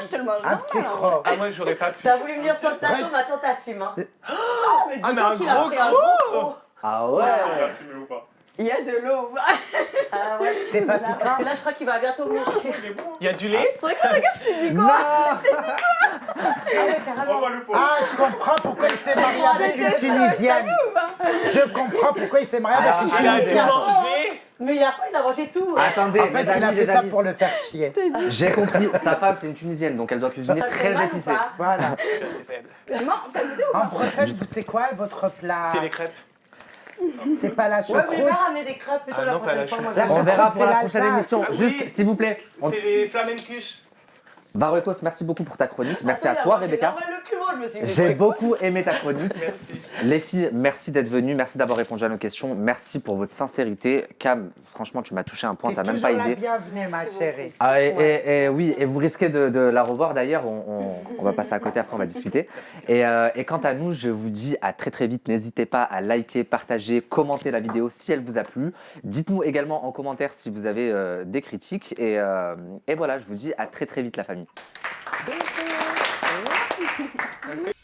H: je te le mange
F: Un
H: normal.
F: petit
H: hein.
F: croc.
C: Ah moi j'aurais pas pu.
B: T'as voulu venir sur le plateau, maintenant t'assumes. Hein.
C: Ah mais un
B: Qu'il a
C: gros
B: pris un
C: gros.
B: gros.
A: Ah ouais.
H: Il y a de l'eau.
B: Ah ouais,
F: C'est pas
B: là, parce
F: piquant.
B: que là, je crois qu'il va bientôt mourir.
C: Il y a du lait.
H: Regarde, je t'ai dit
F: Non.
B: Ah ouais, carrément.
F: Ah, je comprends pourquoi il s'est marié avec une Tunisienne. Je compres pourquoi il s'est marié avec une
C: Il a tout
F: Tunisienne.
C: mangé.
B: Mais il a mangé tout.
A: Attendez,
F: En fait,
A: mes
F: il a
A: amis,
F: fait
A: les
F: ça
A: amis.
F: pour le faire chier.
A: J'ai compris. Sa femme, c'est une Tunisienne, donc elle doit cuisiner
B: Ça te fait
A: très
B: mal ou
A: épicé.
B: pas
F: Voilà.
H: Non, t'as goûté ou
F: En
H: pas
F: Bretagne, vous savez quoi, votre plat?
C: C'est les crêpes.
F: C'est pas la
B: Ouais, vous voulez pas
F: choucroute.
B: ramener des crêpes plutôt
C: Ah
B: la
C: non, pas
B: prochaine
C: la
B: fois. Moi,
F: La
B: j'adore.
A: On
F: choucroute,
A: verra pour
F: c'est
A: la prochaine
F: l'Alsace.
A: émission.
C: Ah oui.
A: Juste, s'il vous plaît.
C: C'est les flamencuches.
A: Varukos, merci beaucoup pour ta chronique. Merci à
B: Attends,
A: toi,
B: il a
A: Rebecca.
B: mangé normal le piment, je me suis dit,
A: J'ai
B: mais
A: beaucoup aimé ta chronique.
C: Merci.
A: Les filles, merci d'être venues, merci d'avoir répondu à nos questions, merci pour votre sincérité. Cam, franchement, tu m'as touché un point,
F: T'es
A: t'as même
F: toujours
A: pas
F: la
A: idée.
F: bienvenue, ma chérie.
A: Ah, et oui, et vous risquez de la revoir d'ailleurs, on va passer à côté, après on va discuter. Et quant à nous, je vous dis à très très vite, n'hésitez pas à liker, partager, commenter la vidéo si elle vous a plu. Dites-nous également en commentaire si vous avez des critiques. Et voilà, je vous dis à très très vite la famille.
B: bon.